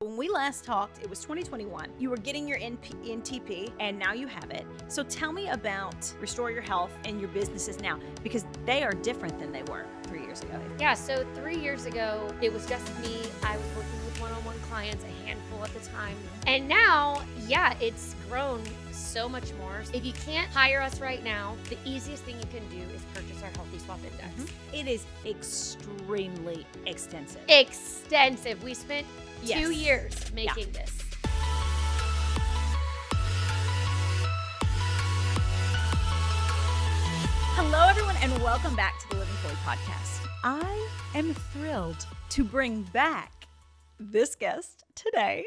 When we last talked, it was 2021. You were getting your NTP, and now you have it. So tell me about Restore Your Health and your businesses now, because they are different than they were 3 years ago. Yeah, so 3 years ago, it was just me. I was working with one-on-one clients, a handful at the time. And now, it's grown so much more. If you can't hire us right now, the easiest thing you can do is purchase our Healthy Swap Index. It is extremely extensive. Extensive. We spent 2 years making this. Hello, everyone, and welcome back to the Living Fully podcast. I am thrilled to bring back this guest today.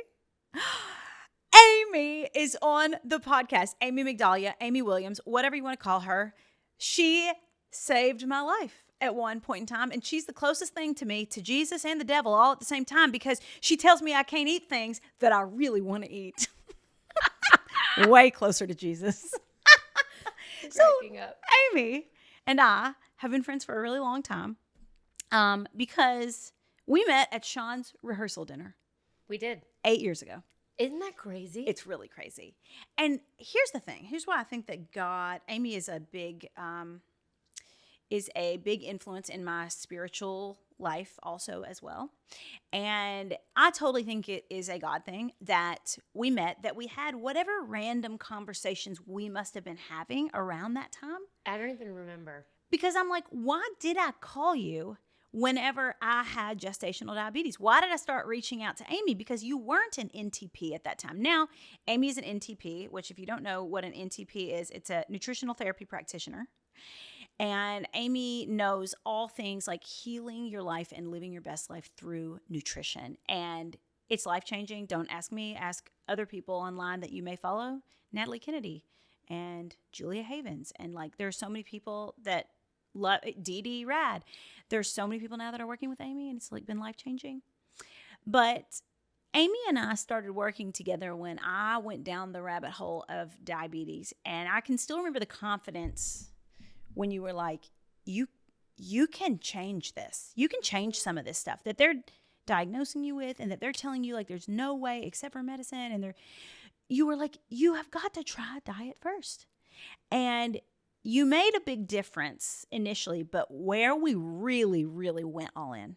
Amy is on the podcast. Amy Migdalia, Amy Williams, whatever you want to call her. She saved my life at one point in time, and she's the closest thing to me, to Jesus and the devil, all at the same time, because she tells me I can't eat things that I really want to eat. Way closer to Jesus. So Amy and I have been friends for a really long time because we met at Sean's rehearsal dinner. We did. 8 years ago. Isn't that crazy? It's really crazy. And here's the thing. Here's why I think that Amy is a big influence in my spiritual life also as well. And I totally think it is a God thing that we met, that we had whatever random conversations we must have been having around that time. I don't even remember. Because I'm like, why did I call you whenever I had gestational diabetes? Why did I start reaching out to Amy? Because you weren't an NTP at that time. Now, Amy is an NTP, which if you don't know what an NTP is, it's a Nutritional Therapy Practitioner. And Amy knows all things like healing your life and living your best life through nutrition. And it's life-changing. Don't ask me. Ask other people online that you may follow. Natalie Kennedy and Julia Havens. And there are so many people that love Dee Dee Rad. There's so many people now that are working with Amy, and it's been life-changing. But Amy and I started working together when I went down the rabbit hole of diabetes. And I can still remember the confidence when you were like, you can change this. You can change some of this stuff that they're diagnosing you with, and that they're telling you there's no way except for medicine. And you were like, you have got to try diet first. And you made a big difference initially, but where we really, really went all in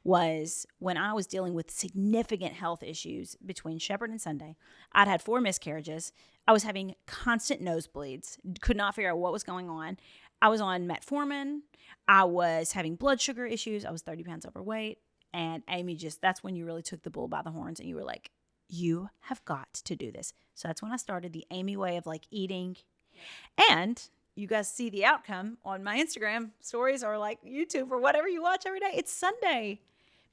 was when I was dealing with significant health issues between Shepherd and Sunday. I'd had 4 miscarriages. I was having constant nosebleeds, could not figure out what was going on. I was on metformin. I was having blood sugar issues. I was 30 pounds overweight. And Amy that's when you really took the bull by the horns, and you were like, you have got to do this. So that's when I started the Amy way of eating. And you guys see the outcome on my Instagram stories or YouTube or whatever you watch every day. It's Sunday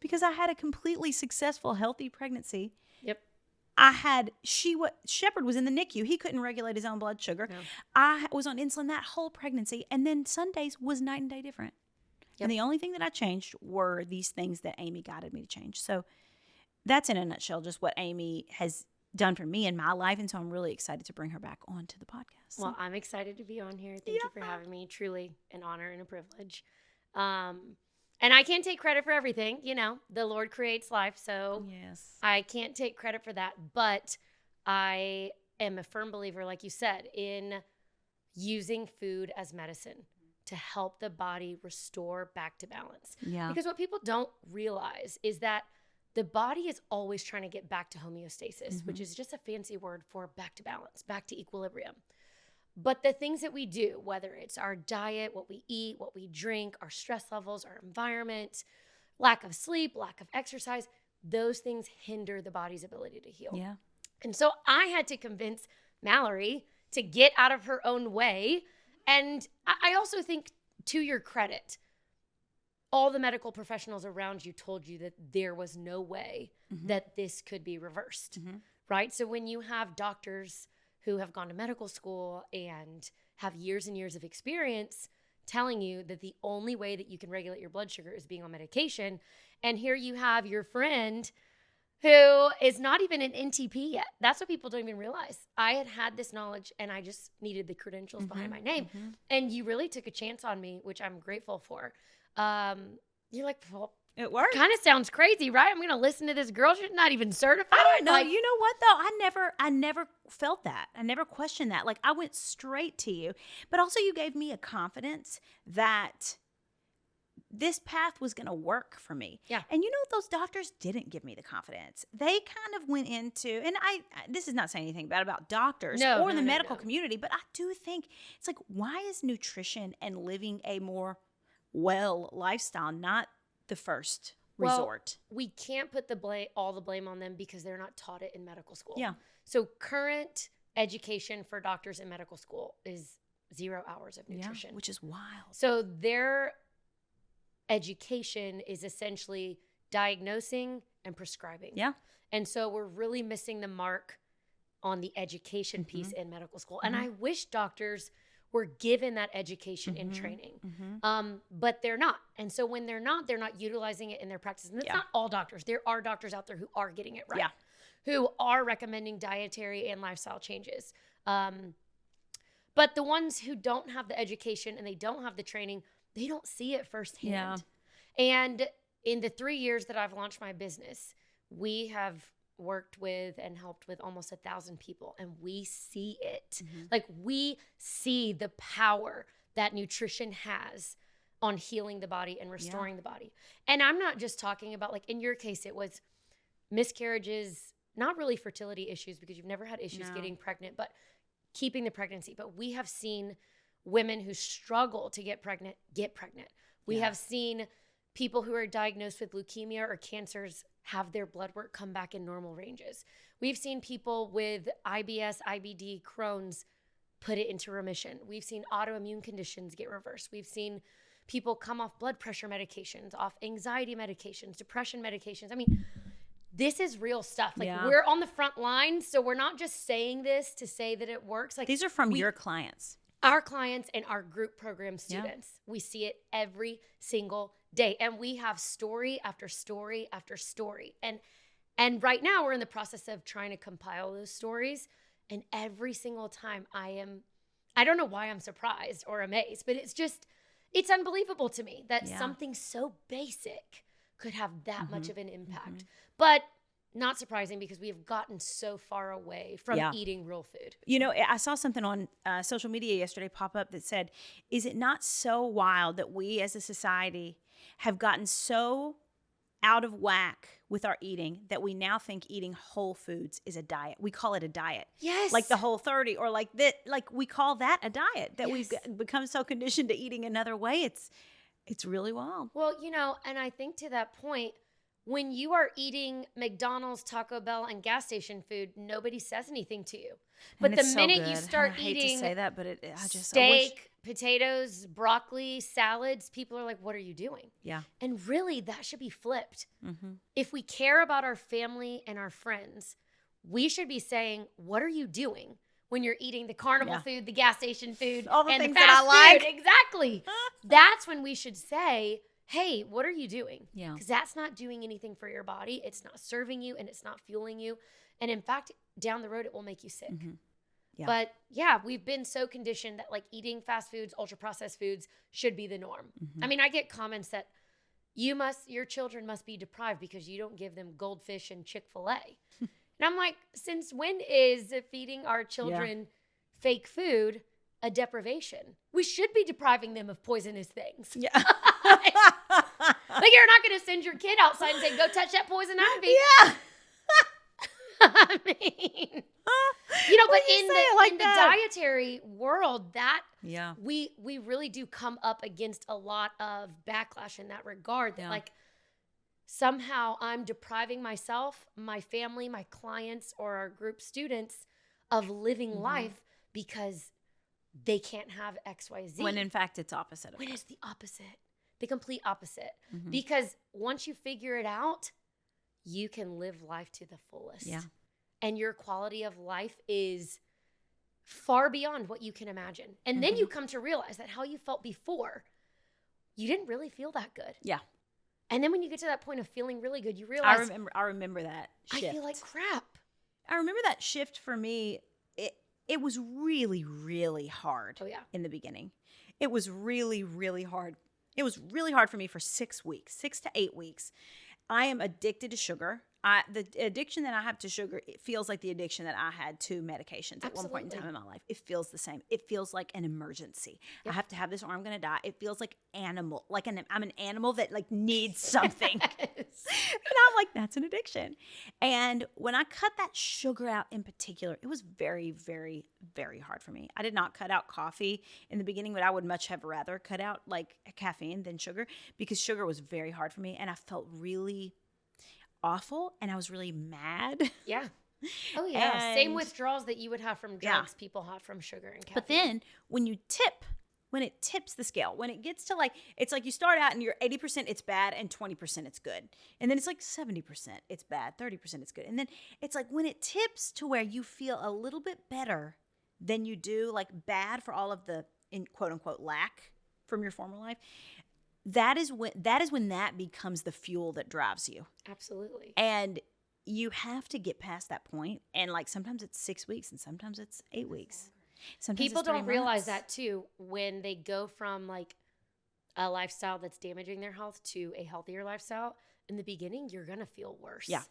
because I had a completely successful, healthy pregnancy. Yep. Shepherd was in the NICU. He couldn't regulate his own blood sugar. No. I was on insulin that whole pregnancy. And then Sundays was night and day different. Yep. And the only thing that I changed were these things that Amy guided me to change. So that's in a nutshell just what Amy has done for me in my life. And so I'm really excited to bring her back onto the podcast. Well, I'm excited to be on here. Thank you for having me. Truly an honor and a privilege. And I can't take credit for everything. The Lord creates life, so yes, I can't take credit for that. But I am a firm believer, like you said, in using food as medicine to help the body restore back to balance. Yeah. Because what people don't realize is that the body is always trying to get back to homeostasis, which is just a fancy word for back to balance, back to equilibrium. But the things that we do, whether it's our diet, what we eat, what we drink, our stress levels, our environment, lack of sleep, lack of exercise, those things hinder the body's ability to heal. Yeah. And so I had to convince Mallory to get out of her own way. And I also think, to your credit, all the medical professionals around you told you that there was no way that this could be reversed, right? So when you have doctors who have gone to medical school and have years and years of experience telling you that the only way that you can regulate your blood sugar is being on medication, and here you have your friend who is not even an NTP yet. That's what people don't even realize. I had this knowledge, and I just needed the credentials behind my name. And you really took a chance on me, which I'm grateful for. You're like, well, It worked. Kind of sounds crazy, right? I'm going to listen to this girl. She's not even certified. I don't know. Like, You know what though? I never felt that. I never questioned that. Like I went straight to you. But also you gave me a confidence that this path was going to work for me. Yeah. And you know, those doctors didn't give me the confidence. They kind of went into, and this is not saying anything bad about doctors or the medical community, but I do think it's like, why is nutrition and living a more well lifestyle not the first resort? We can't put all the blame on them because they're not taught it in medical school. Yeah. So current education for doctors in medical school is 0 hours of nutrition. Yeah, which is wild. So their education is essentially diagnosing and prescribing. Yeah. And so we're really missing the mark on the education piece in medical school. And I wish doctors were given that education and training. But they're not. And so when they're not utilizing it in their practice. And it's not all doctors. There are doctors out there who are getting it right. Yeah. Who are recommending dietary and lifestyle changes. But the ones who don't have the education and they don't have the training, they don't see it firsthand. Yeah. And in the 3 years that I've launched my business, we have worked with and helped with almost 1,000 people, and we see it. Like we see the power that nutrition has on healing the body and restoring the body. And I'm not just talking about, like in your case, it was miscarriages, not really fertility issues because you've never had issues getting pregnant, but keeping the pregnancy. But we have seen women who struggle to get pregnant. We have seen people who are diagnosed with leukemia or cancers have their blood work come back in normal ranges. We've seen people with IBS, IBD, Crohn's put it into remission. We've seen autoimmune conditions get reversed. We've seen people come off blood pressure medications, off anxiety medications, depression medications. I mean, this is real stuff. Like we're on the front line, so we're not just saying this to say that it works. Like these are from your clients. Our clients and our group program students. Yeah. We see it every single day. And we have story after story after story. And right now we're in the process of trying to compile those stories. And every single time I don't know why I'm surprised or amazed, but it's unbelievable to me that something so basic could have that much of an impact. But not surprising because we have gotten so far away from eating real food. You know, I saw something on social media yesterday pop up that said, is it not so wild that we as a society have gotten so out of whack with our eating that we now think eating whole foods is a diet? We call it a diet. Yes. Like the Whole30 or like that. Like we call that a diet, that we've become so conditioned to eating another way. It's really wild. Well, you know, and I think to that point, when you are eating McDonald's, Taco Bell, and gas station food, nobody says anything to you. But the minute you start eating I hate to say that, but steak, potatoes, broccoli, salads, people are like, what are you doing? Yeah. And really, that should be flipped. If we care about our family and our friends, we should be saying, what are you doing when you're eating the carnival food, the gas station food, all the and things the fast that I like? Food? Exactly. That's when we should say, hey, what are you doing? Yeah. Because that's not doing anything for your body. It's not serving you and it's not fueling you. And in fact, down the road, it will make you sick. Yeah. But yeah, we've been so conditioned that like eating fast foods, ultra processed foods should be the norm. I mean, I get comments that your children must be deprived because you don't give them goldfish and Chick-fil-A. And I'm like, since when is feeding our children fake food a deprivation? We should be depriving them of poisonous things. Yeah. Like you're not going to send your kid outside and say, go touch that poison ivy. Yeah. I mean, you know, but in the dietary world, that we really do come up against a lot of backlash in that regard. That like somehow I'm depriving myself, my family, my clients, or our group students of living life because they can't have X, Y, Z. When in fact it's opposite. When it's the opposite. The complete opposite. Because once you figure it out, you can live life to the fullest. Yeah. And your quality of life is far beyond what you can imagine. And then you come to realize that how you felt before, you didn't really feel that good. Yeah. And then when you get to that point of feeling really good, you realize I remember that shift. I feel like crap. I remember that shift for me. It was really, really hard in the beginning. It was really, really hard. It was really hard for me for 6 weeks, 6 to 8 weeks. I am addicted to sugar. The addiction that I have to sugar, it feels like the addiction that I had to medications at one point in time in my life. It feels the same. It feels like an emergency. Yep. I have to have this or I'm going to die. It feels like animal, like I'm an animal that like needs something. Yes. And I'm like, that's an addiction. And when I cut that sugar out in particular, it was very, very, very hard for me. I did not cut out coffee in the beginning, but I would much have rather cut out like caffeine than sugar because sugar was very hard for me. And I felt really awful and I was really mad. Yeah. Oh yeah. And same withdrawals that you would have from drugs, people have from sugar and caffeine. But then when it tips the scale, when it gets to like, it's like you start out and you're 80% it's bad and 20% it's good. And then it's like 70% it's bad, 30% it's good. And then it's like when it tips to where you feel a little bit better than you do, like bad for all of the in quote unquote lack from your former life. That is when that becomes the fuel that drives you. Absolutely. And you have to get past that point. And like sometimes it's 6 weeks and sometimes it's 8 weeks. Sometimes people don't realize that too when they go from like a lifestyle that's damaging their health to a healthier lifestyle. In the beginning, you're going to feel worse. Yeah.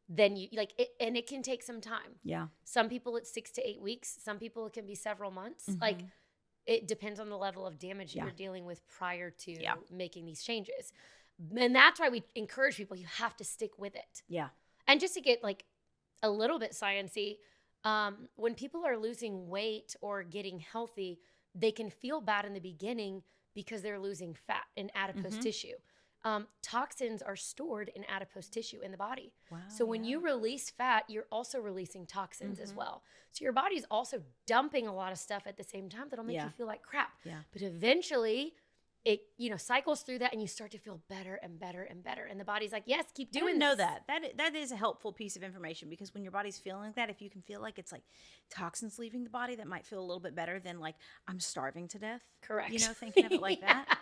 Then you like it, and it can take some time. Yeah. Some people it's 6 to 8 weeks. Some people it can be several months. Mm-hmm. Like it depends on the level of damage that you're dealing with prior to making these changes. And that's why we encourage people, you have to stick with it. Yeah. And just to get like a little bit sciencey, when people are losing weight or getting healthy, they can feel bad in the beginning because they're losing fat and adipose tissue. Toxins are stored in adipose tissue in the body. Wow, so when you release fat, you're also releasing toxins as well. So your body's also dumping a lot of stuff at the same time that'll make you feel like crap. Yeah. But eventually it, cycles through that and you start to feel better and better and better. And the body's like, yes, keep doing this. I didn't know that. That is a helpful piece of information because when your body's feeling like that, if you can feel like it's like toxins leaving the body, that might feel a little bit better than like I'm starving to death. Correct. Thinking of it like that.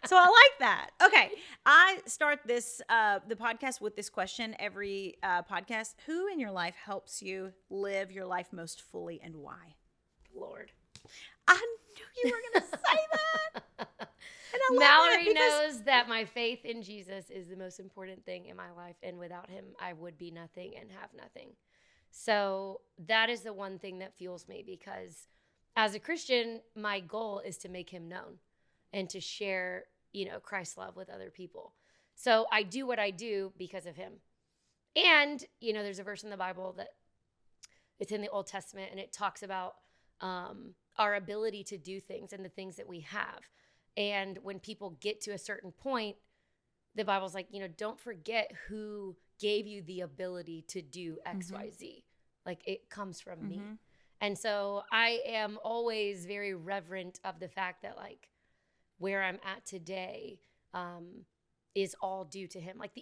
So I like that. Okay. I start this, the podcast with this question every podcast. Who in your life helps you live your life most fully and why? Lord. I knew you were going to say that. And I Mallory knows that my faith in Jesus is the most important thing in my life. And without him, I would be nothing and have nothing. So that is the one thing that fuels me because as a Christian, my goal is to make him known and to share Christ's love with other people. So I do what I do because of him. And, there's a verse in the Bible that it's in the Old Testament and it talks about our ability to do things and the things that we have. And when people get to a certain point, the Bible's like, don't forget who gave you the ability to do X, Y, Z. Like it comes from me. And so I am always very reverent of the fact that like, where I'm at today is all due to him. Like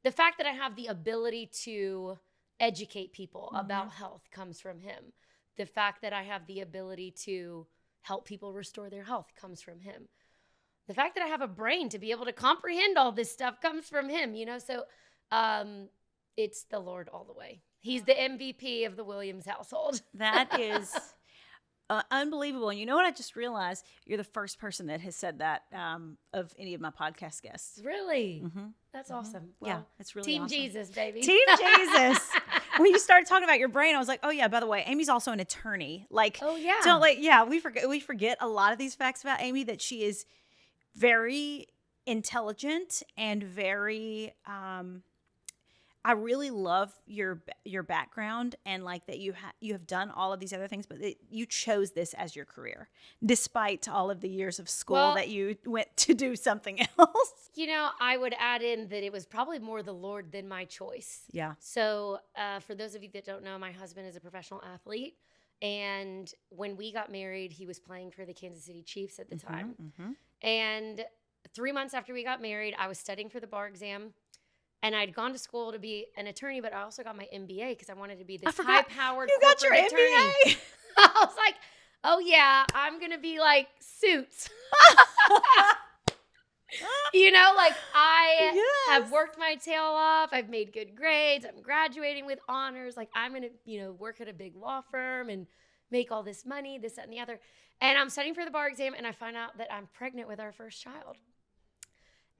the fact that I have the ability to educate people about health comes from him. The fact that I have the ability to help people restore their health comes from him. The fact that I have a brain to be able to comprehend all this stuff comes from him, So it's the Lord all the way. He's the MVP of the Williams household. That is unbelievable. And you know what I just realized? You're the first person that has said that of any of my podcast guests. Really? That's awesome. Well, yeah, it's really Team awesome. Jesus, baby. Team Jesus. When you started talking about your brain, I was like, oh yeah, by the way, Amy's also an attorney. Like, oh yeah. So we forget a lot of these facts about Amy, that she is very intelligent and very I really love your background and like that you have done all of these other things, but you chose this as your career despite all of the years of school that you went to do something else. I would add in that it was probably more the Lord than my choice. Yeah. So for those of you that don't know, my husband is a professional athlete. And when we got married, he was playing for the Kansas City Chiefs at the time. And 3 months after we got married, I was studying for the bar exam. And I'd gone to school to be an attorney, but I also got my MBA because I wanted to be this high-powered you got your attorney. MBA. I was like, oh yeah, I'm going to be like Suits. I have worked my tail off. I've made good grades. I'm graduating with honors. Like I'm going to, work at a big law firm and make all this money, this, that, and the other. And I'm studying for the bar exam and I find out that I'm pregnant with our first child.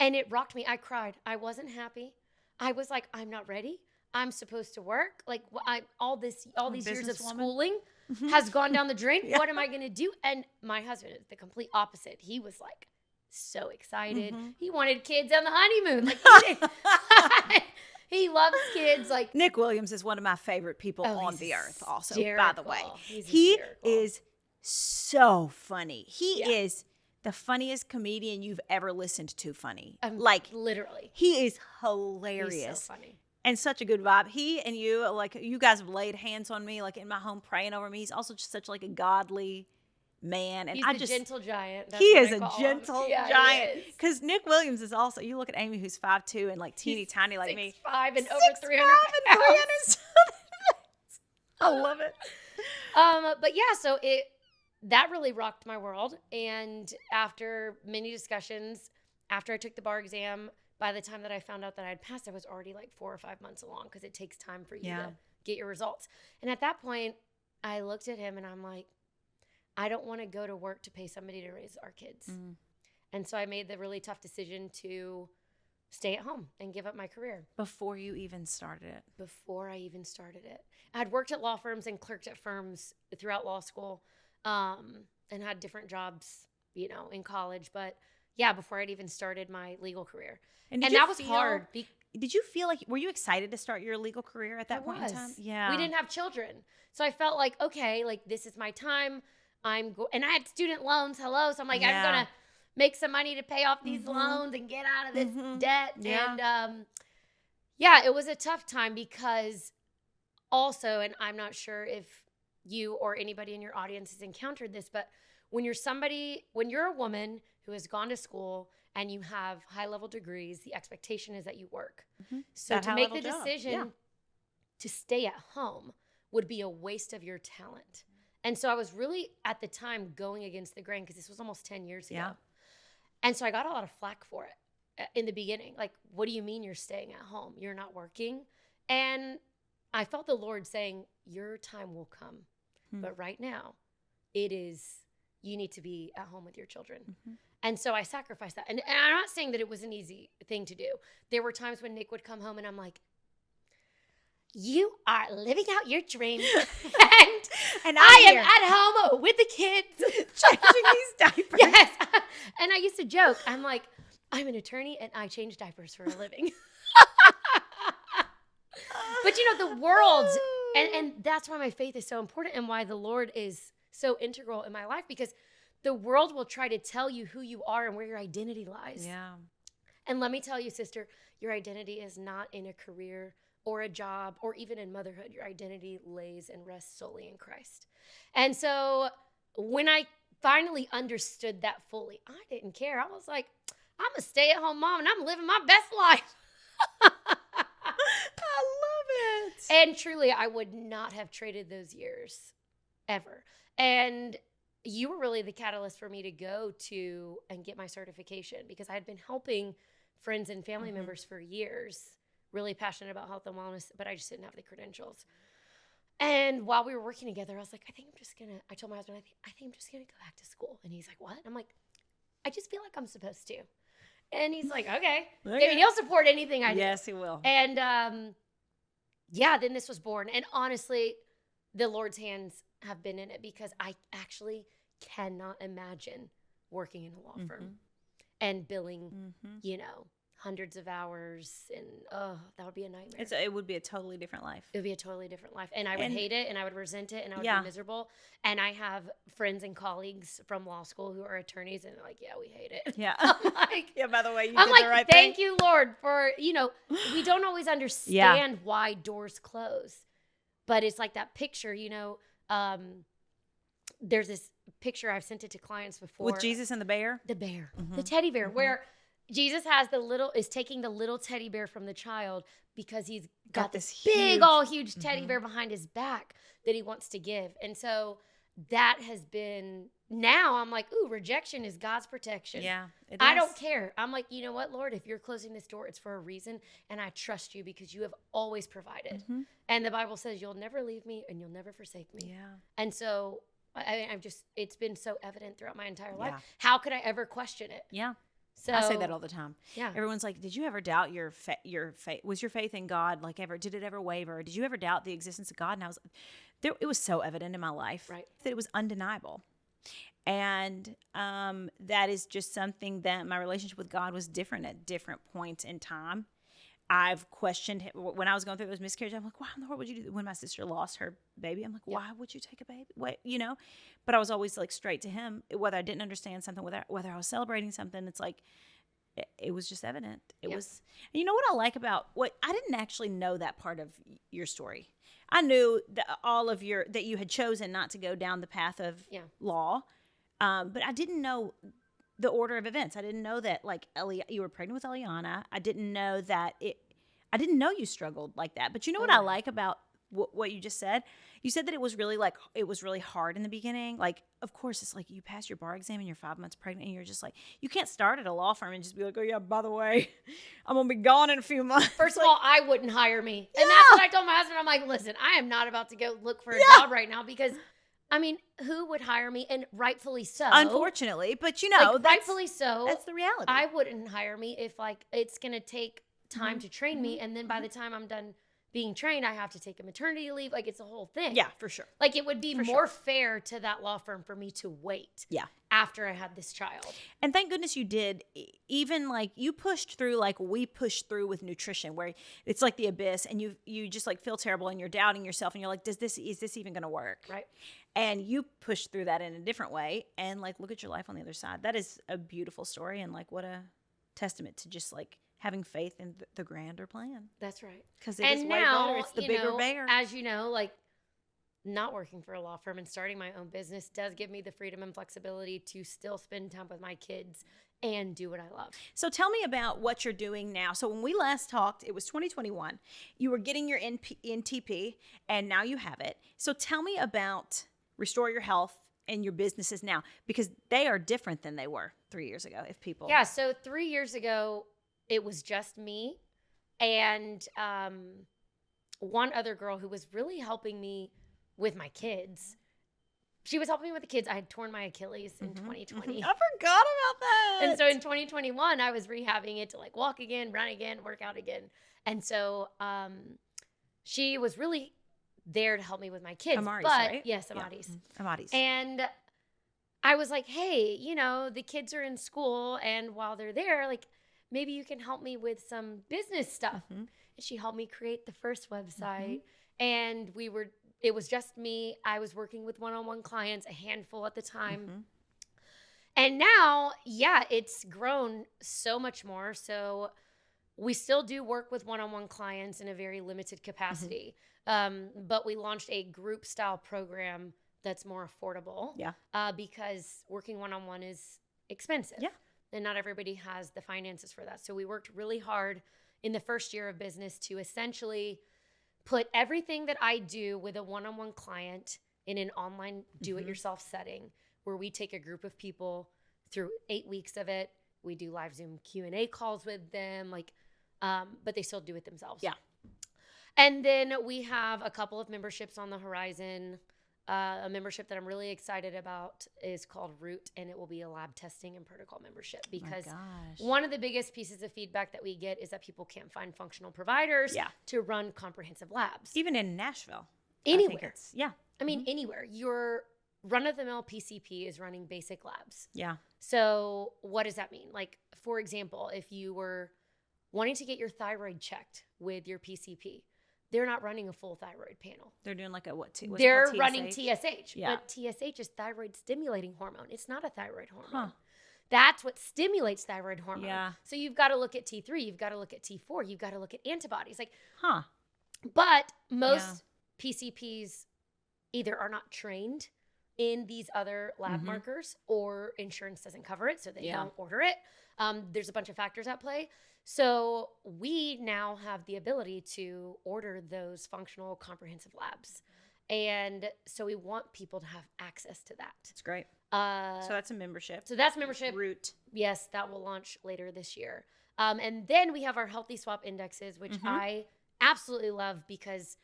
And it rocked me. I cried. I wasn't happy. I was like, I'm not ready. I'm supposed to work. Like all these years of schooling has gone down the drain. What am I going to do? And my husband is the complete opposite. He was like so excited. He wanted kids on the honeymoon. Like he loves kids. Like Nick Williams is one of my favorite people on the earth also, by the way. He's he hysterical. is so funny. He is the funniest comedian you've ever listened to funny. Like literally. He is hilarious. He's so funny. And such a good vibe. He and you, like, you guys have laid hands on me, like, in my home, praying over me. He's also just such, like, a godly man. And He's the gentle giant. That's he what is I a call gentle him. Yeah, giant. Because Nick Williams is also, you look at Amy, who's 5'2" and, like, teeny tiny like me. 6'5" and over 300 pounds. I love it. But yeah, so that really rocked my world. And after many discussions, after I took the bar exam, by the time that I found out that I had passed, I was already like 4 or 5 months along because it takes time for you to get your results. And at that point, I looked at him and I'm like, I don't want to go to work to pay somebody to raise our kids. And so I made the really tough decision to stay at home and give up my career. Before you even started it. Before I even started it. I had worked at law firms and clerked at firms throughout law school, and had different jobs, you know, in college. But yeah, before I'd even started my legal career. And that was hard. Did you feel like, were you excited to start your legal career at that point in time? Yeah. We didn't have children. So I felt like, okay, like this is my time. And I had student loans. So I'm like, I'm going to make some money to pay off these loans and get out of this debt. Yeah. And it was a tough time because also, and I'm not sure if you or anybody in your audience has encountered this, but when you're a woman who has gone to school and you have high-level degrees, the expectation is that you work. So to make the decision to stay at home would be a waste of your talent. And so I was really, at the time, going against the grain because this was almost 10 years ago. And so I got a lot of flack for it in the beginning. Like, what do you mean you're staying at home? You're not working? And I felt the Lord saying, your time will come. But right now, you need to be at home with your children. And so I sacrificed that. And I'm not saying that it was an easy thing to do. There were times when Nick would come home and I'm like, you are living out your dream. and I am at home with the kids. Changing these diapers. Yes. And I used to joke. I'm like, I'm an attorney and I change diapers for a living. But you know, the world, and that's why my faith is so important and why the Lord is so integral in my life, because the world will try to tell you who you are and where your identity lies. Yeah. And let me tell you, sister, your identity is not in a career or a job or even in motherhood. Your identity lays and rests solely in Christ. And so when I finally understood that fully, I didn't care. I was like, I'm a stay-at-home mom and I'm living my best life. I love it. And truly, I would not have traded those years ever. And you were really the catalyst for me to go to and get my certification, because I had been helping friends and family members for years, really passionate about health and wellness, but I just didn't have the credentials. And while we were working together, I was like, I told my husband, I think I'm just going to go back to school. And he's like, what? I'm like, I just feel like I'm supposed to. And he's like, okay. I mean, he'll support anything I do. Yes, he will. And then this was born. And honestly, the Lord's hands have been in it, because I actually cannot imagine working in a law firm and billing, hundreds of hours. And that would be a nightmare. It would be a totally different life. It would be a totally different life. And I would hate it, and I would resent it, and I would be miserable. And I have friends and colleagues from law school who are attorneys, and they're like, yeah, we hate it. Yeah. I'm like, by the way, you I'm did like, the right thank thing. you, Lord, for, we don't always understand why doors close. But it's like that picture, there's this picture, I've sent it to clients before. With Jesus and the bear? The bear, the teddy bear, where Jesus is taking the little teddy bear from the child, because he's got this big, huge teddy bear behind his back that he wants to give. And so that has been, now I'm like, ooh, rejection is God's protection. Yeah, it is. I don't care. I'm like, you know what, Lord, if you're closing this door, it's for a reason. And I trust you, because you have always provided. And the Bible says you'll never leave me and you'll never forsake me. Yeah. And so it's been so evident throughout my entire life. How could I ever question it? Yeah. So I say that all the time. Yeah. Everyone's like, did you ever doubt your faith? Was your faith in God like ever? Did it ever waver? Did you ever doubt the existence of God? And I was, it was so evident in my life Right. that it was undeniable. And that is just something that my relationship with God was different at different points in time. I've questioned when I was going through those miscarriages. I'm like, why in the world would you do that? When my sister lost her baby, I'm like, why would you take a baby? What, But I was always like straight to him, whether I didn't understand something, whether I was celebrating something. It's like, it was just evident. It was, and you know what I like about I didn't actually know that part of your story. I knew that that you had chosen not to go down the path of law. But I didn't know the order of events. I didn't know that like you were pregnant with Eliana. I didn't know that I didn't know you struggled like that. But you know what I like about what you just said? You said that it was really hard in the beginning. Like, of course, it's like you pass your bar exam and you're 5 months pregnant and you're just like, you can't start at a law firm and just be like, oh yeah, by the way, I'm going to be gone in a few months. First of all, I wouldn't hire me. And that's what I told my husband. I'm like, listen, I am not about to go look for a job right now because I mean, who would hire me? And rightfully so. Unfortunately, but rightfully so. That's the reality. I wouldn't hire me if like it's going to take time to train me. And then by the time I'm done being trained, I have to take a maternity leave. Like it's a whole thing. Yeah, for sure. Like it would be more fair to that law firm for me to wait. Yeah. After I had this child. And thank goodness you did. Even like you pushed through, like we pushed through with nutrition, where it's like the abyss and you just like feel terrible and you're doubting yourself and you're like, is this even going to work? Right. And you pushed through that in a different way. And like, look at your life on the other side. That is a beautiful story. And like, what a testament to just like having faith in the grander plan. That's right. Because it is way better. It's the bigger bear. As you know, like not working for a law firm and starting my own business does give me the freedom and flexibility to still spend time with my kids and do what I love. So tell me about what you're doing now. So when we last talked, it was 2021. You were getting your NTP and now you have it. So tell me about Restore Your Health and your businesses now, because they are different than they were 3 years ago. Yeah. So 3 years ago, it was just me and one other girl who was really helping me with my kids. She was helping me with the kids. I had torn my Achilles in 2020. I forgot about that. And so in 2021, I was rehabbing it to like walk again, run again, work out again. And so she was really there to help me with my kids. Amaris, right? Yes, Amaris. Yeah. Amaris. And I was like, hey, the kids are in school and while they're there, like maybe you can help me with some business stuff. And she helped me create the first website. And it was just me. I was working with one-on-one clients, a handful at the time. And now, it's grown so much more. So we still do work with one-on-one clients in a very limited capacity. But we launched a group style program that's more affordable. Yeah. Because working one-on-one is expensive. Yeah. And not everybody has the finances for that. So we worked really hard in the first year of business to essentially put everything that I do with a one-on-one client in an online do-it-yourself setting where we take a group of people through 8 weeks of it. We do live Zoom Q&A calls with them, but they still do it themselves. Yeah. And then we have a couple of memberships on the horizon. A membership that I'm really excited about is called Root, and it will be a lab testing and protocol membership because one of the biggest pieces of feedback that we get is that people can't find functional providers to run comprehensive labs. Even in Nashville. Anywhere. I mean, anywhere. Your run-of-the-mill PCP is running basic labs. Yeah. So what does that mean? Like, for example, if you were wanting to get your thyroid checked with your PCP, they're not running a full thyroid panel. They're doing like a they're running TSH. Yeah. But TSH is thyroid stimulating hormone. It's not a thyroid hormone. That's what stimulates thyroid hormone. Yeah. So you've got to look at T3. You've got to look at T4. You've got to look at antibodies. But most PCPs either are not trained in these other lab markers or insurance doesn't cover it, so they don't order it. There's a bunch of factors at play. So we now have the ability to order those functional comprehensive labs. And so we want people to have access to that. That's great. So that's a membership. So that's membership. Root. Yes, that will launch later this year. And then we have our Healthy Swap indexes, which I absolutely love because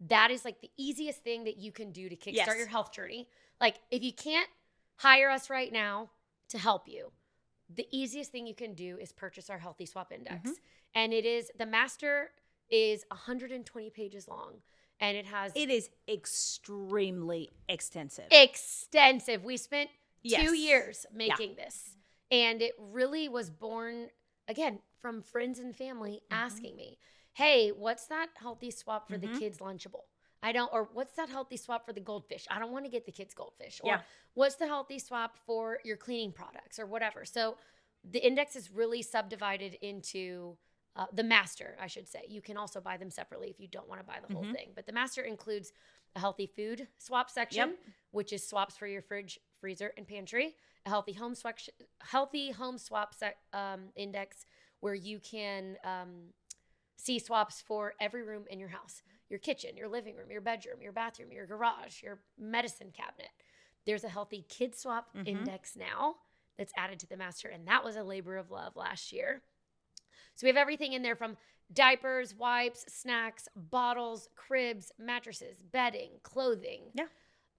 that is like the easiest thing that you can do to kickstart your health journey. Like if you can't hire us right now to help you, the easiest thing you can do is purchase our Healthy Swap Index. And the master is 120 pages long. And it is extremely extensive. Extensive. We spent 2 Yes. years making this. And it really was born, again, from friends and family asking me, hey, what's that healthy swap for the kids' Lunchable? Or what's that healthy swap for the goldfish? I don't want to get the kids goldfish. Or what's the healthy swap for your cleaning products or whatever? So the index is really subdivided into the master, I should say. You can also buy them separately if you don't want to buy the whole thing. But the master includes a healthy food swap section, which is swaps for your fridge, freezer, and pantry. A healthy home swap index where you can see swaps for every room in your house. Your kitchen, your living room, your bedroom, your bathroom, your garage, your medicine cabinet. There's a healthy kid swap index now that's added to the master, and that was a labor of love last year. So we have everything in there from diapers, wipes, snacks, bottles, cribs, mattresses, bedding, clothing,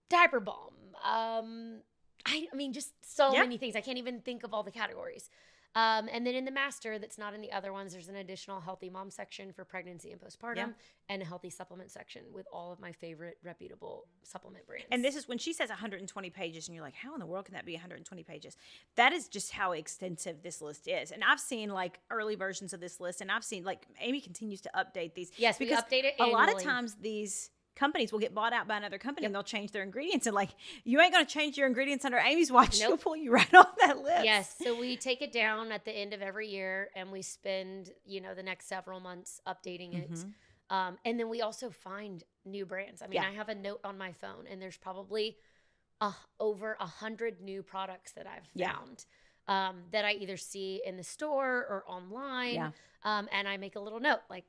diaper balm. I mean, just so many things. I can't even think of all the categories. And then in the master, that's not in the other ones, there's an additional healthy mom section for pregnancy and postpartum and a healthy supplement section with all of my favorite reputable supplement brands. And this is when she says 120 pages and you're like, how in the world can that be 120 pages? That is just how extensive this list is. And I've seen like early versions of this list, and I've seen like Amy continues to update these. Yes, because we update it annually. A lot of annually. times these companies will get bought out by another company and they'll change their ingredients, and like, you ain't going to change your ingredients under Amy's watch. She'll pull you right off that list. Yes. So we take it down at the end of every year and we spend, the next several months updating it. And then we also find new brands. I mean, I have a note on my phone and there's probably over 100 new products that I've found that I either see in the store or online. And I make a little note like,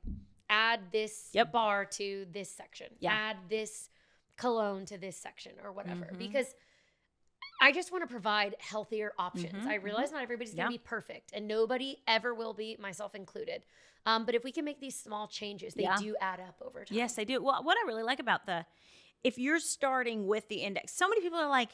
add this bar to this section. Add this cologne to this section or whatever. Because I just want to provide healthier options. I realize not everybody's going to be perfect, and nobody ever will be, myself included. But if we can make these small changes, they do add up over time. Yes, they do. Well, what I really like about if you're starting with the index, so many people are like,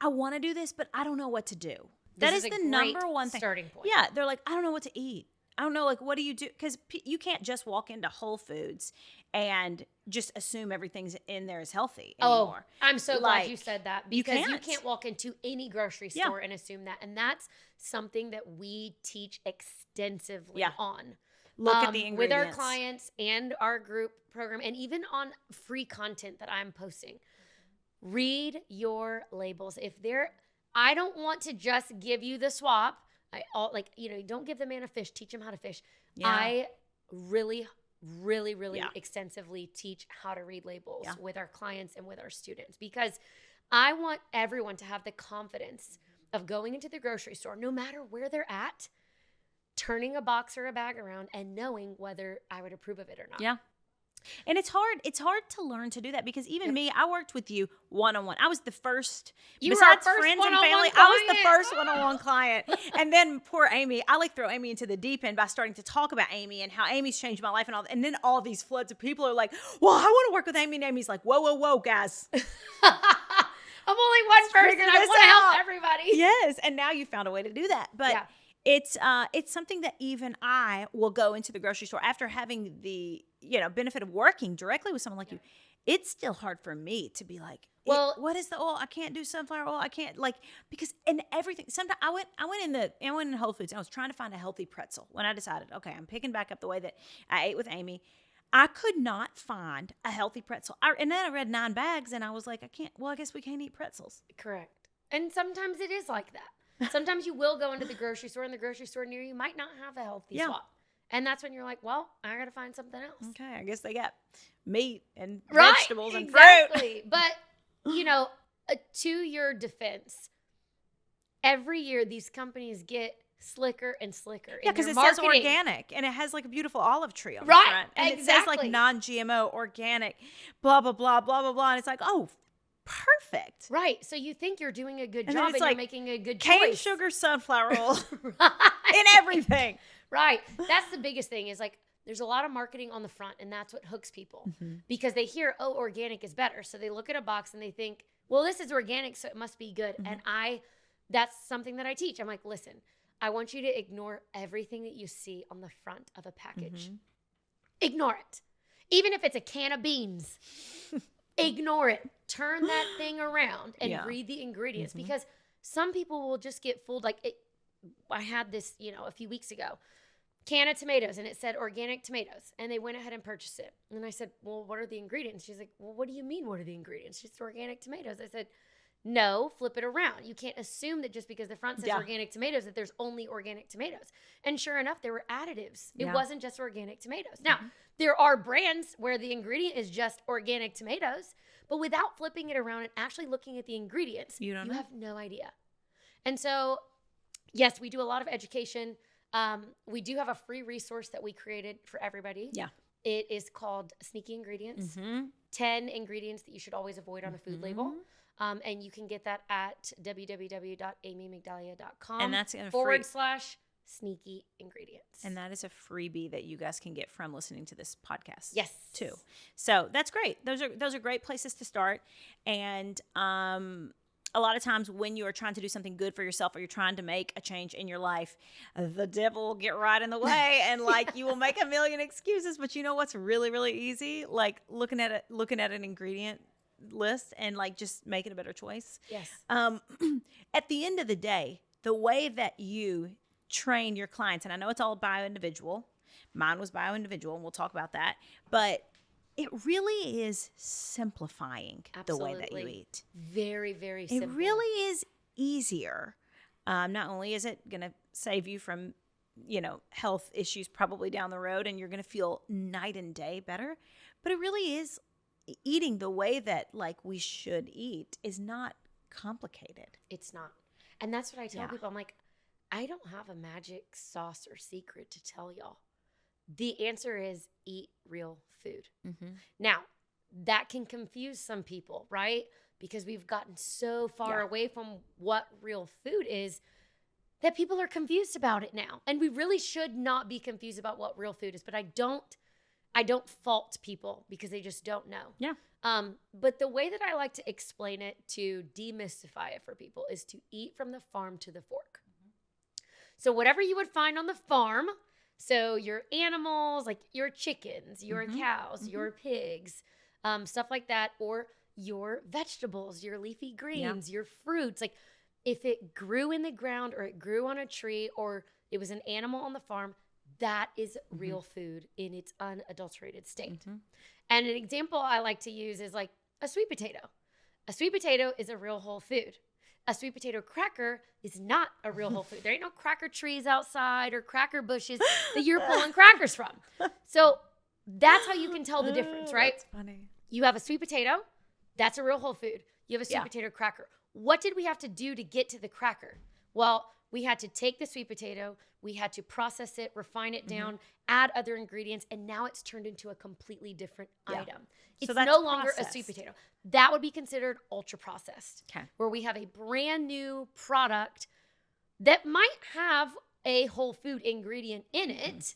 I want to do this, but I don't know what to do. That is the number one thing. Starting point. Yeah, they're like, I don't know what to eat. I don't know, like, what do you do? Because you can't just walk into Whole Foods and just assume everything's in there is healthy anymore. Oh, I'm so glad you said that, because you can't. can't walk into any grocery store and assume that. And that's something that we teach extensively on. Look at the ingredients. With our clients and our group program, and even on free content that I'm posting. Read your labels. I don't want to just give you the swap. Don't give the man a fish, teach him how to fish. I really extensively teach how to read labels with our clients and with our students, because I want everyone to have the confidence of going into the grocery store, no matter where they're at, turning a box or a bag around and knowing whether I would approve of it or not. Yeah. And it's hard to learn to do that, because even me, I worked with you one-on-one. I was the first, besides friends and family, I was the first one-on-one client. And then poor Amy, I throw Amy into the deep end by starting to talk about Amy and how Amy's changed my life and all that. And then all these floods of people are like, well, I want to work with Amy. And Amy's like, whoa, guys. I'm only one person. I want to help everybody. Yes. And now you found a way to do that. But it's something that even I will go into the grocery store after having the benefit of working directly with someone like you. It's still hard for me to be like, well, what is the oil? I can't do sunflower oil. I can't, because in everything. Sometimes I went in Whole Foods and I was trying to find a healthy pretzel when I decided, okay, I'm picking back up the way that I ate with Amy. I could not find a healthy pretzel. And then I read 9 bags and I was like, I guess we can't eat pretzels. Correct. And sometimes it is like that. Sometimes you will go into the grocery store, and the grocery store near you might not have a healthy swap. And that's when you're like, well, I got to find something else. Okay, I guess they got meat and right, vegetables and exactly. fruit. But, to your defense, every year these companies get slicker and slicker. Yeah, because it says organic, and it has like a beautiful olive tree on the right, front. And exactly. it says like non-GMO, organic, blah, blah, blah, blah, blah, blah. And it's like, oh, perfect. Right. So you think you're doing a good And job and like you're making a good cane choice. sugar sunflower oil right. in everything. Right. That's the biggest thing is like there's a lot of marketing on the front, and that's what hooks people because they hear, oh, organic is better. So they look at a box and they think, well, this is organic, so it must be good. And that's something that I teach. I'm like, listen, I want you to ignore everything that you see on the front of a package. Ignore it. Even if it's a can of beans, ignore it. Turn that thing around and read the ingredients, because some people will just get fooled. Like I had this, a few weeks ago, can of tomatoes, and it said organic tomatoes, and they went ahead and purchased it. And I said, well, what are the ingredients? She's like, well, what do you mean, what are the ingredients? She's organic tomatoes. I said, no, flip it around. You can't assume that just because the front says organic tomatoes that there's only organic tomatoes. And sure enough, there were additives. It wasn't just organic tomatoes. Now, there are brands where the ingredient is just organic tomatoes, but without flipping it around and actually looking at the ingredients, you have no idea. And so, yes, we do a lot of education. We do have a free resource that we created for everybody. Yeah. It is called Sneaky Ingredients. 10 ingredients that you should always avoid on a food label. And you can get that at www.amymigdalia.com. And that's /sneaky ingredients. And that is a freebie that you guys can get from listening to this podcast. Yes. Too. So that's great. Those are great places to start. And a lot of times when you are trying to do something good for yourself, or you're trying to make a change in your life, the devil will get right in the way, and you will make a million excuses. But you know what's really, really easy? Like looking at an ingredient list and just making a better choice. Yes. At the end of the day, the way that you train your clients, and I know it's all bio-individual. Mine was bio-individual, and we'll talk about that. But it really is simplifying the way that you eat. Very, very simple. It really is easier. Not only is it going to save you from, health issues probably down the road, and you're going to feel night and day better, but it really is eating the way that we should eat is not complicated. It's not. And that's what I tell people. I'm like, I don't have a magic sauce or secret to tell y'all. The answer is eat real food. Now, that can confuse some people, right? Because we've gotten so far away from what real food is that people are confused about it now. And we really should not be confused about what real food is. But I don't fault people because they just don't know. Yeah. But the way that I like to explain it, to demystify it for people, is to eat from the farm to the fork. So whatever you would find on the farm, so your animals, like your chickens, your cows, your pigs, stuff like that, or your vegetables, your leafy greens, your fruits, if it grew in the ground or it grew on a tree or it was an animal on the farm, that is real food in its unadulterated state. And an example I like to use is a sweet potato. A sweet potato is a real whole food. A sweet potato cracker is not a real whole food. There ain't no cracker trees outside or cracker bushes that you're pulling crackers from. So that's how you can tell the difference, right? That's funny. You have a sweet potato, that's a real whole food. You have a sweet potato cracker. What did we have to do to get to the cracker? Well, we had to take the sweet potato, we had to process it, refine it down, add other ingredients, and now it's turned into a completely different item. It's no longer a sweet potato. That would be considered ultra processed, where we have a brand new product that might have a whole food ingredient in it,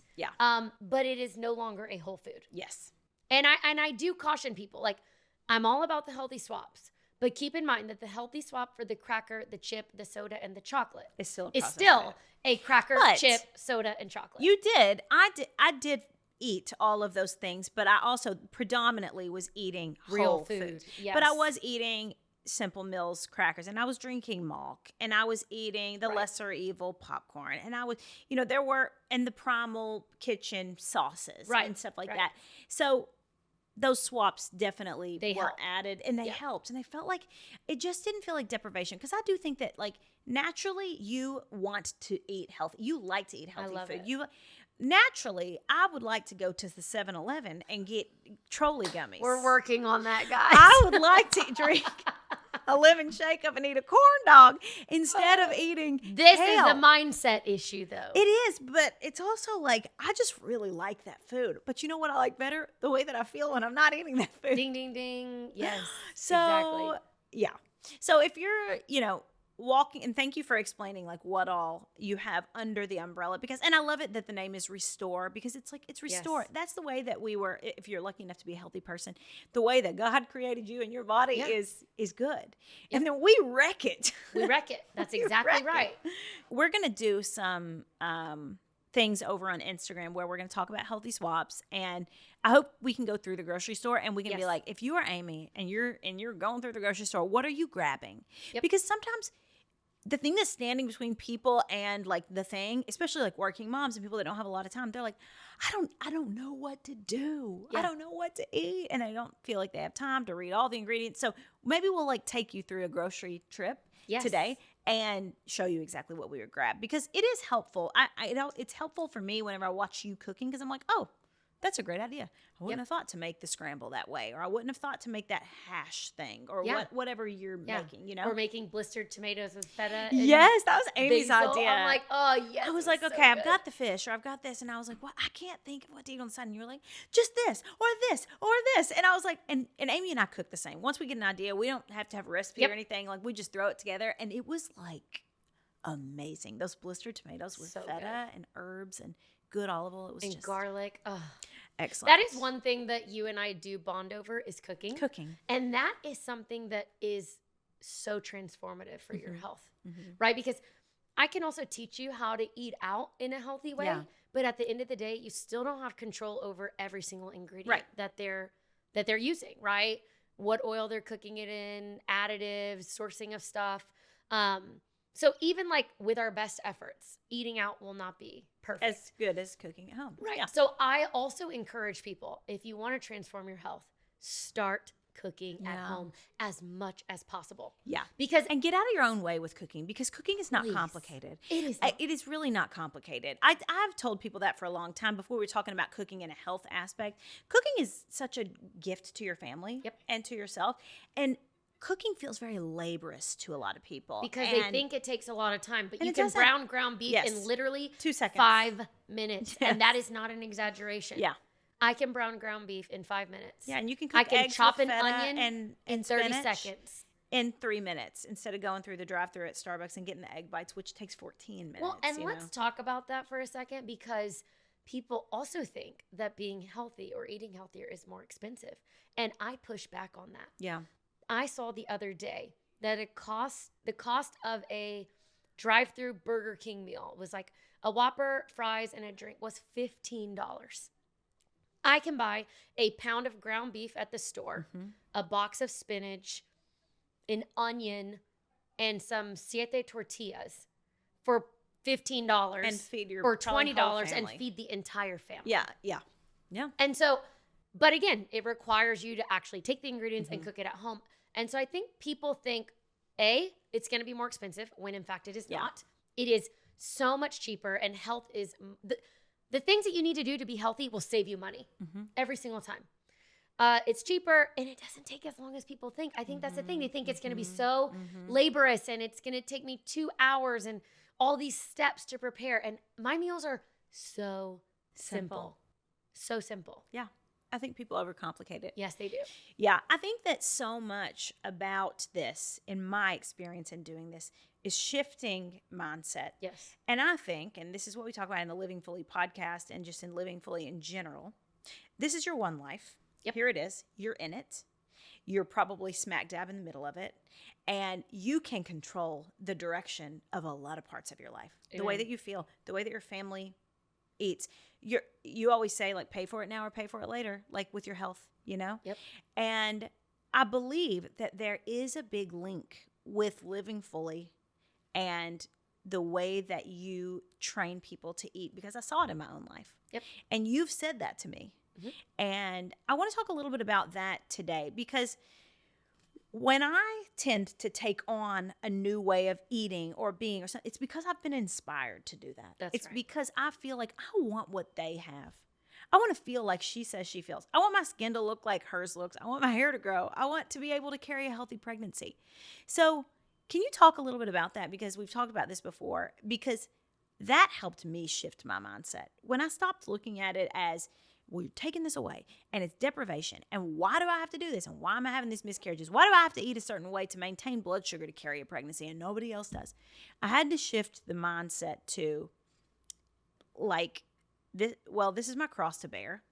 but it is no longer a whole food. Yes. And I do caution people, I'm all about the healthy swaps. But keep in mind that the healthy swap for the cracker, the chip, the soda, and the chocolate is still a cracker, chip, soda, and chocolate. You did. I did eat all of those things, but I also predominantly was eating real food. Yes. But I was eating Simple Mills crackers, and I was drinking milk, and I was eating the lesser evil popcorn, and I was, there were, and the Primal Kitchen sauces and stuff like that. So those swaps definitely were added, and they helped, and I felt like it just didn't feel like deprivation, because I do think that naturally you want to eat healthy. You like to eat healthy food. Naturally, I would like to go to the 7-Eleven and get Trolley gummies. We're working on that, guys. I would like to drink a lemon shake up and eat a corn dog instead of eating This kale. is a mindset issue, though. It is, but it's also I just really like that food. But you know what I like better? The way that I feel when I'm not eating that food. Ding, ding, ding. Yes, So, exactly. yeah. So if you're, walking, and thank you for explaining like what all you have under the umbrella, because, and I love it that the name is Restore, because it's like, it's restore. Yes. That's the way that we were, if you're lucky enough to be a healthy person, the way that God created you and your body is good. And then we wreck it. We wreck it. That's exactly right. We're going to do some things over on Instagram where we're going to talk about healthy swaps, and I hope we can go through the grocery store and we can be like, if you are Amy and you're going through the grocery store, what are you grabbing? Because sometimes the thing that's standing between people and like the thing, especially like working moms and people that don't have a lot of time, they're like, I don't know what to do. I don't know what to eat. And they don't feel like they have time to read all the ingredients. So maybe we'll like take you through a grocery trip today and show you exactly what we would grab, because it is helpful. I know it's helpful for me whenever I watch you cooking, because I'm like, oh, that's a great idea. I wouldn't have thought to make the scramble that way, or I wouldn't have thought to make that hash thing, or whatever you're making, you know? Or making blistered tomatoes with feta. Yes, that was Amy's basil. idea. I'm like, oh, yes. I was like, okay, I've got the fish, or I've got this. And I was like, well, I can't think of what to eat on the side. And you were like, just this, or this, or this. And I was like, and Amy and I cook the same. Once we get an idea, we don't have to have a recipe or anything. Like, we just throw it together. And it was like amazing. Those blistered tomatoes with feta and herbs and good olive oil. It was just garlic. Oh. Excellent. That is one thing that you and I do bond over, is cooking. And that is something that is so transformative for your health, right? Because I can also teach you how to eat out in a healthy way, but at the end of the day, you still don't have control over every single ingredient that they're using, right? What oil they're cooking it in, additives, sourcing of stuff. So even like with our best efforts, eating out will not be perfect. As good as cooking at home. Right. Yeah. So I also encourage people, if you want to transform your health, start cooking at home as much as possible. Yeah. And get out of your own way with cooking, because cooking is not complicated. It is not. It is really not complicated. I've told people that for a long time before we were talking about cooking in a health aspect. Cooking is such a gift to your family and to yourself. And cooking feels very laborious to a lot of people. Because they think it takes a lot of time. But you can brown ground beef in literally 2 seconds. 5 minutes. And that is not an exaggeration. Yeah. I can brown ground beef in 5 minutes. Yeah, and you can cook eggs chop with an feta onion and 30 seconds. In 3 minutes, instead of going through the drive-thru at Starbucks and getting the egg bites, which takes 14 minutes. Well, and let's talk about that for a second, because people also think that being healthy or eating healthier is more expensive. And I push back on that. Yeah. I saw the other day that the cost of a drive-through Burger King meal was like a Whopper, fries, and a drink was $15. I can buy a pound of ground beef at the store, a box of spinach, an onion, and some siete tortillas for $15 and feed your or $20 and feed the entire family. Yeah. And so, but again, it requires you to actually take the ingredients and cook it at home. And so I think people think, it's going to be more expensive, when in fact it is not. It is so much cheaper, and health is the things that you need to do to be healthy will save you money every single time. It's cheaper, and it doesn't take as long as people think. I think that's the thing. They think it's going to be so laborious, and it's going to take me 2 hours and all these steps to prepare. And my meals are so simple. So simple. Yeah. I think people overcomplicate it. Yes, they do. Yeah. I think that so much about this, in my experience in doing this, is shifting mindset. Yes. And I think, and this is what we talk about in the Living Fully podcast and just in Living Fully in general, this is your one life. Yep. Here it is. You're in it. You're probably smack dab in the middle of it. And you can control the direction of a lot of parts of your life. Amen. The way that you feel, the way that your family eats. You always say, like, pay for it now or pay for it later, like with your health, you know? Yep. And I believe that there is a big link with Living Fully and the way that you train people to eat, because I saw it in my own life. Yep. And you've said that to me. And I want to talk a little bit about that today, because when I tend to take on a new way of eating or being or something, it's because I've been inspired to do that. It's because I feel like I want what they have. I want to feel like she says she feels. I want my skin to look like hers looks. I want my hair to grow. I want to be able to carry a healthy pregnancy. So can you talk a little bit about that? Because we've talked about this before, because that helped me shift my mindset. When I stopped looking at it as well, you're taking this away and it's deprivation. And why do I have to do this? And why am I having these miscarriages? Why do I have to eat a certain way to maintain blood sugar to carry a pregnancy and nobody else does? I had to shift the mindset to like, this is my cross to bear,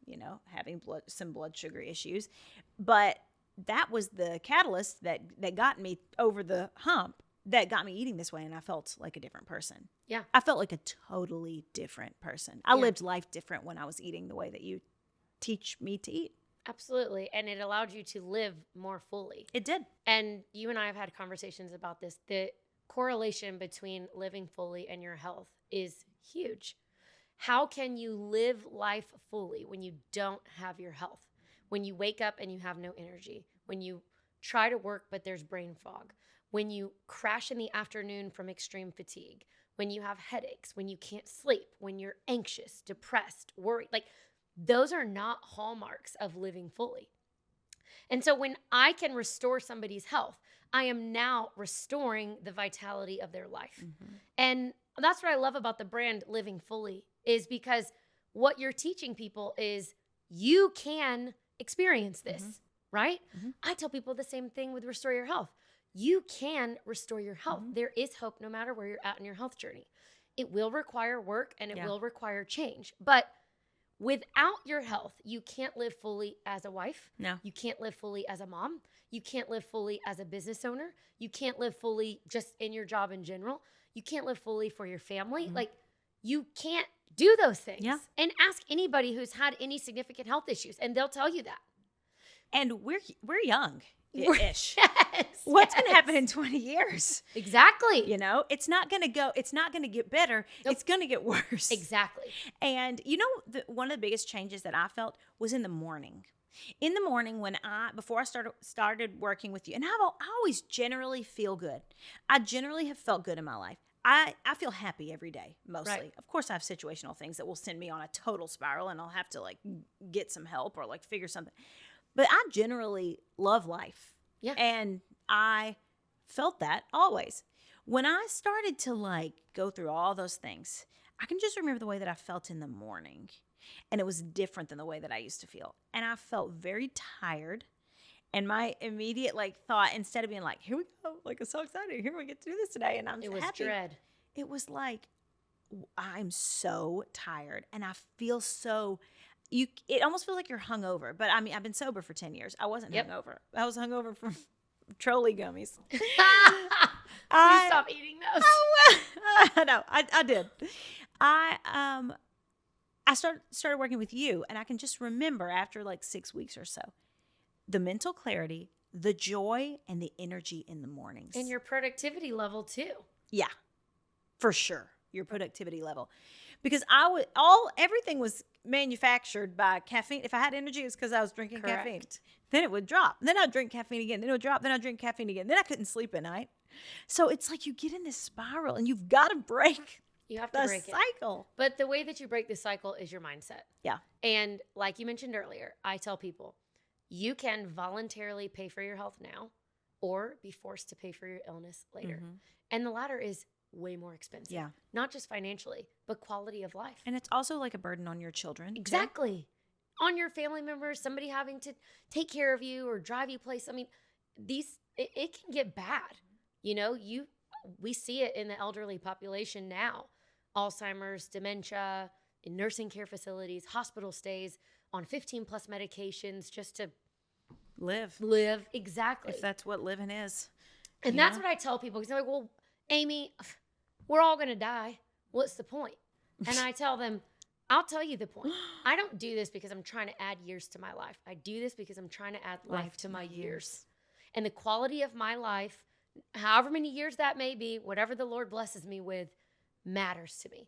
having some blood sugar issues. But that was the catalyst that got me over the hump, that got me eating this way, and I felt like a different person. Yeah. I felt like a totally different person. I lived life different when I was eating the way that you teach me to eat. Absolutely. And it allowed you to live more fully. It did. And you and I have had conversations about this. The correlation between living fully and your health is huge. How can you live life fully when you don't have your health? When you wake up and you have no energy, when you try to work but there's brain fog, when you crash in the afternoon from extreme fatigue, when you have headaches, when you can't sleep, when you're anxious, depressed, worried, like those are not hallmarks of living fully. And so when I can restore somebody's health, I am now restoring the vitality of their life. Mm-hmm. And that's what I love about the brand Living Fully, is because what you're teaching people is you can experience this, mm-hmm. right? Mm-hmm. I tell people the same thing with Restore Your Health. You can restore your health. Mm-hmm. There is hope no matter where you're at in your health journey. It will require work and it will require change. But without your health, you can't live fully as a wife. No. You can't live fully as a mom. You can't live fully as a business owner. You can't live fully just in your job in general. You can't live fully for your family. Mm-hmm. Like, you can't do those things. Yeah. And ask anybody who's had any significant health issues, and they'll tell you that. And we're young. Ish. Yes, What's going to happen in 20 years? Exactly. It's not going to get better. Nope. It's going to get worse. Exactly. And one of the biggest changes that I felt was in the morning. In the morning before I started working with you, and I always generally feel good. I generally have felt good in my life. I feel happy every day, mostly. Right. Of course, I have situational things that will send me on a total spiral, and I'll have to get some help or figure something. But I generally love life. Yeah. And I felt that always. When I started to go through all those things, I can just remember the way that I felt in the morning. And it was different than the way that I used to feel. And I felt very tired. And my immediate thought, instead of being here we go, I'm so excited, here we get to do this today, and I'm it was happy. Dread. It was I'm so tired, and I feel so. It almost feels like you're hungover, but I mean, I've been sober for 10 years. I wasn't hungover. I was hungover from trolley gummies. You stop eating those. I know. I did. I started working with you, and I can just remember after 6 weeks or so, the mental clarity, the joy, and the energy in the mornings. And your productivity level too. Yeah, for sure. Your productivity level. Because everything was manufactured by caffeine. If I had energy, it was because I was drinking caffeine. Then it would drop. Then I'd drink caffeine again. Then it would drop. Then I'd drink caffeine again. Then I couldn't sleep at night. So it's you get in this spiral, and you've got to break. You have to break the cycle. But the way that you break the cycle is your mindset. Yeah. And like you mentioned earlier, I tell people, you can voluntarily pay for your health now or be forced to pay for your illness later. Mm-hmm. And the latter is way more expensive. Yeah. Not just financially, but quality of life. And it's also a burden on your children. Exactly. Too. On your family members, somebody having to take care of you or drive you places. I mean, it can get bad. We see it in the elderly population now. Alzheimer's, dementia, in nursing care facilities, hospital stays, on 15 plus medications just to live. Exactly. If that's what living is. And that's what I tell people. Because they're well, Amy, we're all going to die. What's the point? And I tell them, I'll tell you the point. I don't do this because I'm trying to add years to my life. I do this because I'm trying to add life to my years. And the quality of my life, however many years that may be, whatever the Lord blesses me with, matters to me.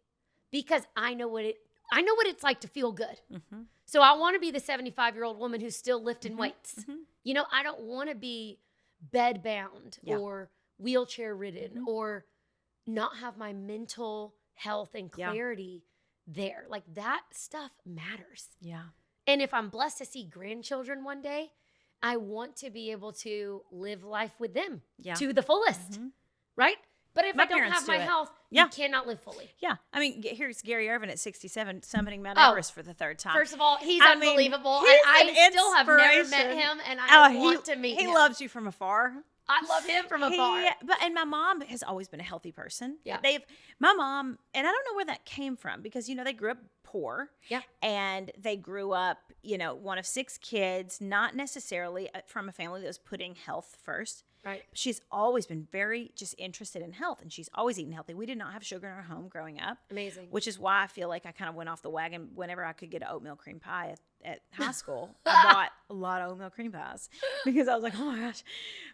Because I know what it's like to feel good. Mm-hmm. So I want to be the 75-year-old woman who's still lifting weights. Mm-hmm. I don't want to be bedbound or wheelchair ridden or not have my mental health and clarity there. That stuff matters. Yeah. And if I'm blessed to see grandchildren one day, I want to be able to live life with them to the fullest. Mm-hmm. Right? But if My I don't parents have do my it. health, Yeah. you cannot live fully. Yeah. I mean, here's Gary Irvin at 67 summiting Mount Oh, Everest for the third time. First of all, he's I mean, unbelievable. he's and an I still have never met inspiration. him, and I want to meet He him. loves you from afar. I love him from afar. And my mom has always been a healthy person. Yeah. My mom, and I don't know where that came from because, they grew up poor. Yeah. And they grew up, one of 6 kids, not necessarily from a family that was putting health first. Right. She's always been very just interested in health, and she's always eaten healthy. We did not have sugar in our home growing up. Amazing. Which is why I feel like I kind of went off the wagon whenever I could get an oatmeal cream pie at high school. I bought a lot of oatmeal cream pies because I was like, oh my gosh,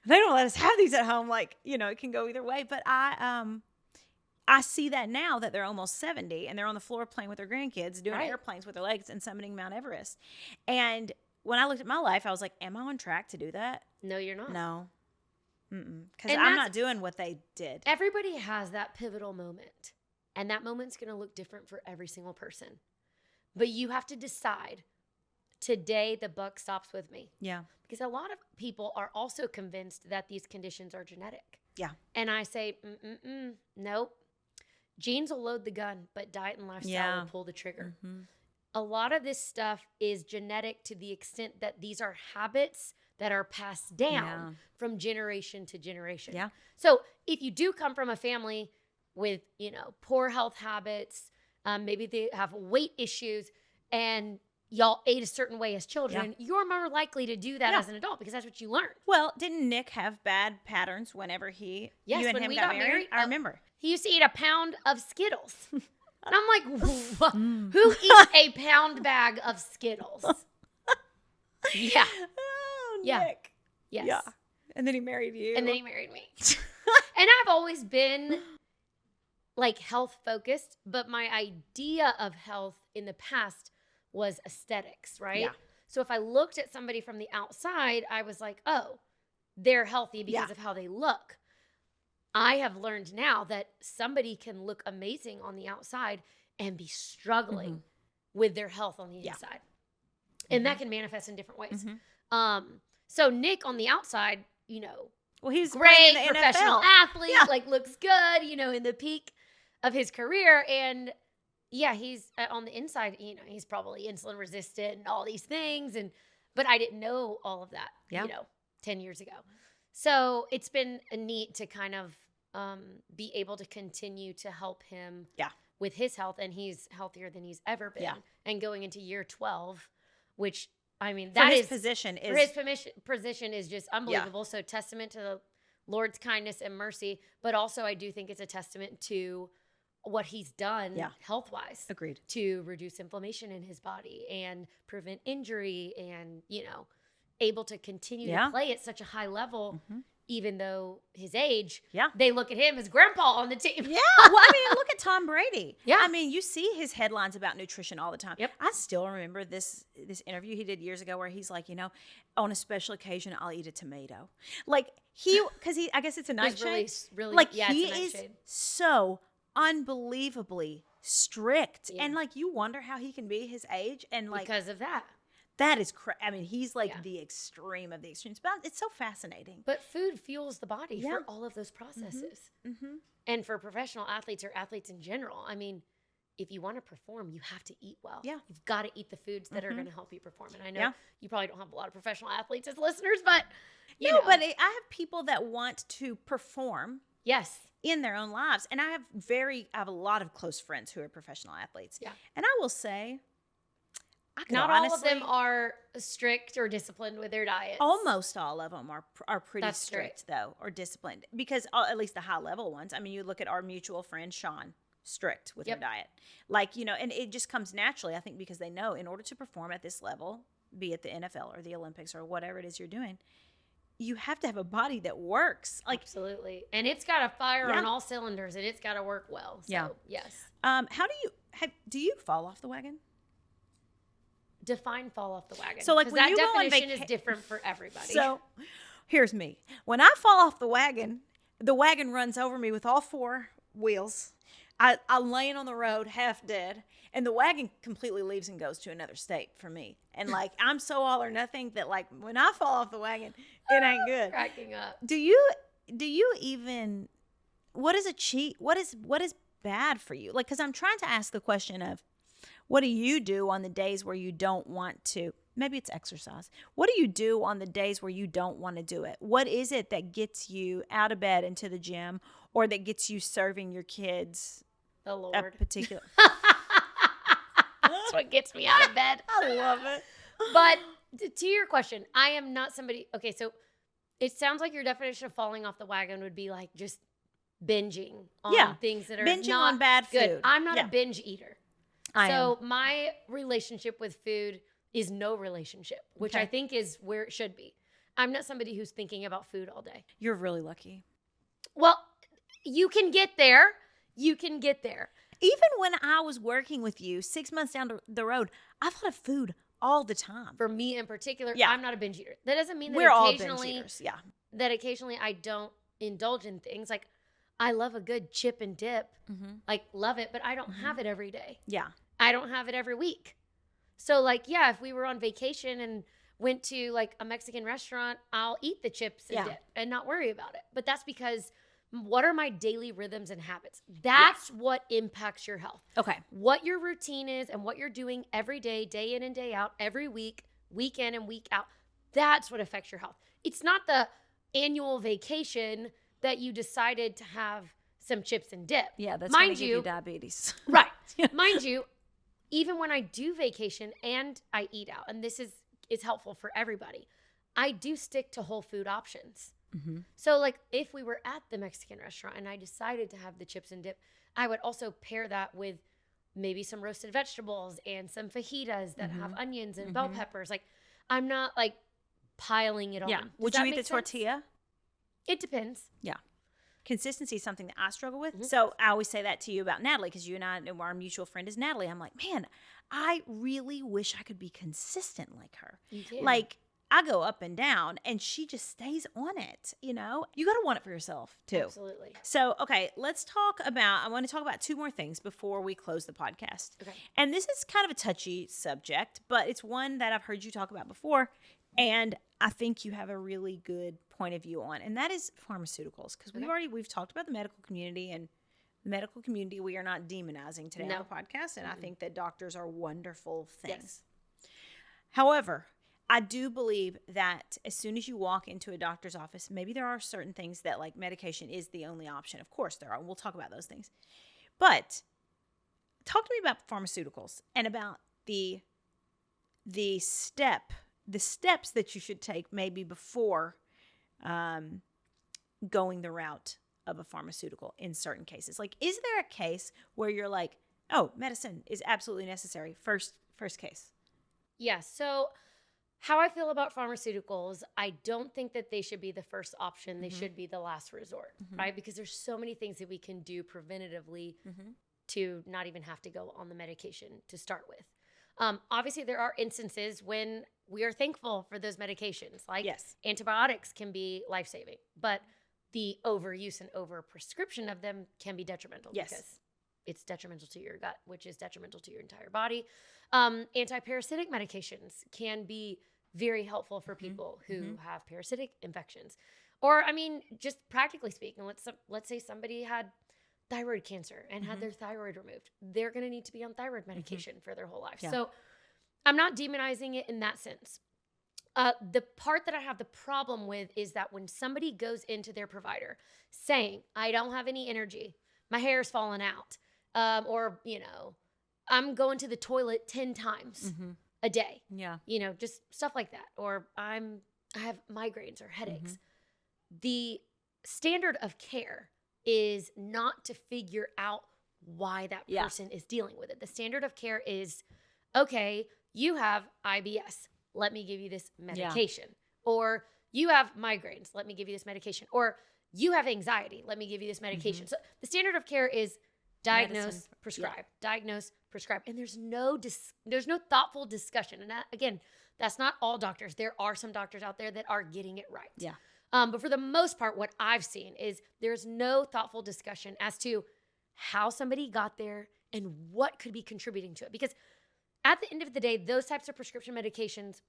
they don't let us have these at home. Like, it can go either way. But I see that now that they're almost 70 and they're on the floor playing with their grandkids, doing airplanes with their legs and summiting Mount Everest. And when I looked at my life, I was like, am I on track to do that? No, you're not. No. Because I'm not doing what they did. Everybody has that pivotal moment, and that moment's going to look different for every single person. But you have to decide, today the buck stops with me. Yeah. Because a lot of people are also convinced that these conditions are genetic. Yeah. And I say, nope. Genes will load the gun, but diet and lifestyle will pull the trigger. Mm-hmm. A lot of this stuff is genetic to the extent that these are habits that are passed down from generation to generation. Yeah. So if you do come from a family with, poor health habits, maybe they have weight issues, and y'all ate a certain way as children, you're more likely to do that as an adult because that's what you learned. Well, didn't Nick have bad patterns whenever you and him got married? I remember. He used to eat a pound of Skittles. And I'm like, who eats a pound bag of Skittles? Yeah. Oh, yeah. Nick. Yes. Yeah. And then he married you. And then he married me. And I've always been like health focused, but my idea of health in the past was aesthetics, right? Yeah. So if I looked at somebody from the outside, I was like, oh, they're healthy because of how they look. I have learned now that somebody can look amazing on the outside and be struggling with their health on the inside. And that can manifest in different ways. So Nick on the outside, well, he's great in the professional NFL. athlete, like looks good, in the peak of his career. And he's on the inside, he's probably insulin resistant and all these things. But I didn't know all of that, 10 years ago. So it's been neat to kind of be able to continue to help him with his health. And he's healthier than he's ever been. And going into year 12, which, I mean, that is position is just unbelievable. So testament to the Lord's kindness and mercy. But also I do think it's a testament to what he's done health-wise. Agreed. To reduce inflammation in his body and prevent injury and, able to continue to play at such a high level, even though his age, they look at him as grandpa on the team. Yeah. Well, I mean, look at Tom Brady. Yeah. I mean, you see his headlines about nutrition all the time. Yep. I still remember this interview he did years ago where he's like, on a special occasion, I'll eat a tomato. Like I guess it's a nightshade. Really, like it's a he nightshade. is so unbelievably strict. Yeah. And like, you wonder how he can be his age. And like, because of that. That is I mean, he's like the extreme of the extremes, but it's so fascinating. But food fuels the body for all of those processes. And for professional athletes or athletes in general, I mean, if you want to perform, you have to eat well. Yeah. You've got to eat the foods that are going to help you perform. And I know you probably don't have a lot of professional athletes as listeners, but you know. But I have people that want to perform. Yes. In their own lives. And I have a lot of close friends who are professional athletes. Yeah. And I will say, not all of them are strict or disciplined with their diets. Almost all of them are pretty strict, though, or disciplined. Because at least the high-level ones. I mean, you look at our mutual friend, Sean, strict with her diet. Like, and it just comes naturally, I think, because they know in order to perform at this level, be it the NFL or the Olympics or whatever it is you're doing, you have to have a body that works. Like, absolutely. And it's got to fire on all cylinders, and it's got to work well. So, yes. How do you fall off the wagon? Define fall off the wagon. So, like, when that you go on definition is different for everybody. So, here's me. When I fall off the wagon runs over me with all 4 wheels. I'm laying on the road half dead, and the wagon completely leaves and goes to another state for me. And like, I'm so all or nothing that like when I fall off the wagon, it ain't good. Cracking up. Do you even what is a cheat? What is bad for you? Like, because I'm trying to ask the question of, what do you do on the days where you don't want to? Maybe it's exercise. What do you do on the days where you don't want to do it? What is it that gets you out of bed into the gym, or that gets you serving your kids The a Lord. particular? That's what gets me out of bed. I love it. But to your question, I am not somebody. Okay, so it sounds like your definition of falling off the wagon would be like just binging on things that are Binging not on bad good. food. I'm not a binge eater. I am. My relationship with food is no relationship, which Okay. I think is where it should be. I'm not somebody who's thinking about food all day. You're really lucky. Well, you can get there. You can get there. Even when I was working with you 6 months down the road, I thought of food all the time. For me in particular, Yeah. I'm not a binge eater. That doesn't mean that We're all binge occasionally eaters. Yeah. that occasionally I don't indulge in things. Like, I love a good chip and dip. Like, love it, but I don't have it every day. Yeah. I don't have it every week. So, like, yeah, if we were on vacation and went to like a Mexican restaurant, I'll eat the chips and dip and not worry about it. But that's because what are my daily rhythms and habits? That's what impacts your health. Okay. What your routine is and what you're doing every day, day in and day out, every week, week in and week out. That's what affects your health. It's not the annual vacation that you decided to have some chips and dip. Yeah, that's going to Mind give you, you diabetes. right. Mind you, even when I do vacation and I eat out, and this is helpful for everybody, I do stick to whole food options. So, like, if we were at the Mexican restaurant and I decided to have the chips and dip, I would also pair that with maybe some roasted vegetables and some fajitas that have onions and bell peppers. Like, I'm not like piling it on. Yeah. Does Would that you eat make the sense? tortilla? It depends. Yeah. Consistency is something that I struggle with. So I always say that to you about Natalie, because you and I, our mutual friend is Natalie. I'm like, man, I really wish I could be consistent like her. You can. Like, I go up and down and she just stays on it. You know, you got to want it for yourself too. Absolutely. So, okay, I want to talk about two more things before we close the podcast. Okay. And this is kind of a touchy subject, but it's one that I've heard you talk about before. And I think you have a really good point of view on, and that is pharmaceuticals. Because we've talked about the medical community, and the medical community we are not demonizing today on the podcast. And I think that doctors are wonderful things. Yes. However, I do believe that as soon as you walk into a doctor's office, maybe there are certain things that, like, medication is the only option. Of course there are. We'll talk about those things. But talk to me about pharmaceuticals and about the steps that you should take maybe before going the route of a pharmaceutical in certain cases. Like, is there a case where you're like, oh, medicine is absolutely necessary? First case. Yeah. So how I feel about pharmaceuticals, I don't think that they should be the first option. They should be the last resort, right? Because there's so many things that we can do preventatively to not even have to go on the medication to start with. Obviously, there are instances when we are thankful for those medications. Like, antibiotics can be life-saving, but the overuse and overprescription of them can be detrimental because it's detrimental to your gut, which is detrimental to your entire body. Anti-parasitic medications can be very helpful for people who have parasitic infections. Or, I mean, just practically speaking, let's say somebody had thyroid cancer and had their thyroid removed. They're going to need to be on thyroid medication for their whole life. Yeah. So I'm not demonizing it in that sense. The part that I have the problem with is that when somebody goes into their provider saying, I don't have any energy, my hair's falling out, or, I'm going to the toilet 10 times a day. Yeah. Just stuff like that. Or I have migraines or headaches. The standard of care is not to figure out why that person is dealing with it. The standard of care is, okay, you have IBS. Let me give you this medication. Or you have migraines. Let me give you this medication. Or you have anxiety. Let me give you this medication. So the standard of care is diagnose, prescribe, diagnose, prescribe. And there's no thoughtful discussion. And that, again, that's not all doctors. There are some doctors out there that are getting it right. Yeah. But for the most part, what I've seen is there's no thoughtful discussion as to how somebody got there and what could be contributing to it. Because at the end of the day, those types of prescription medications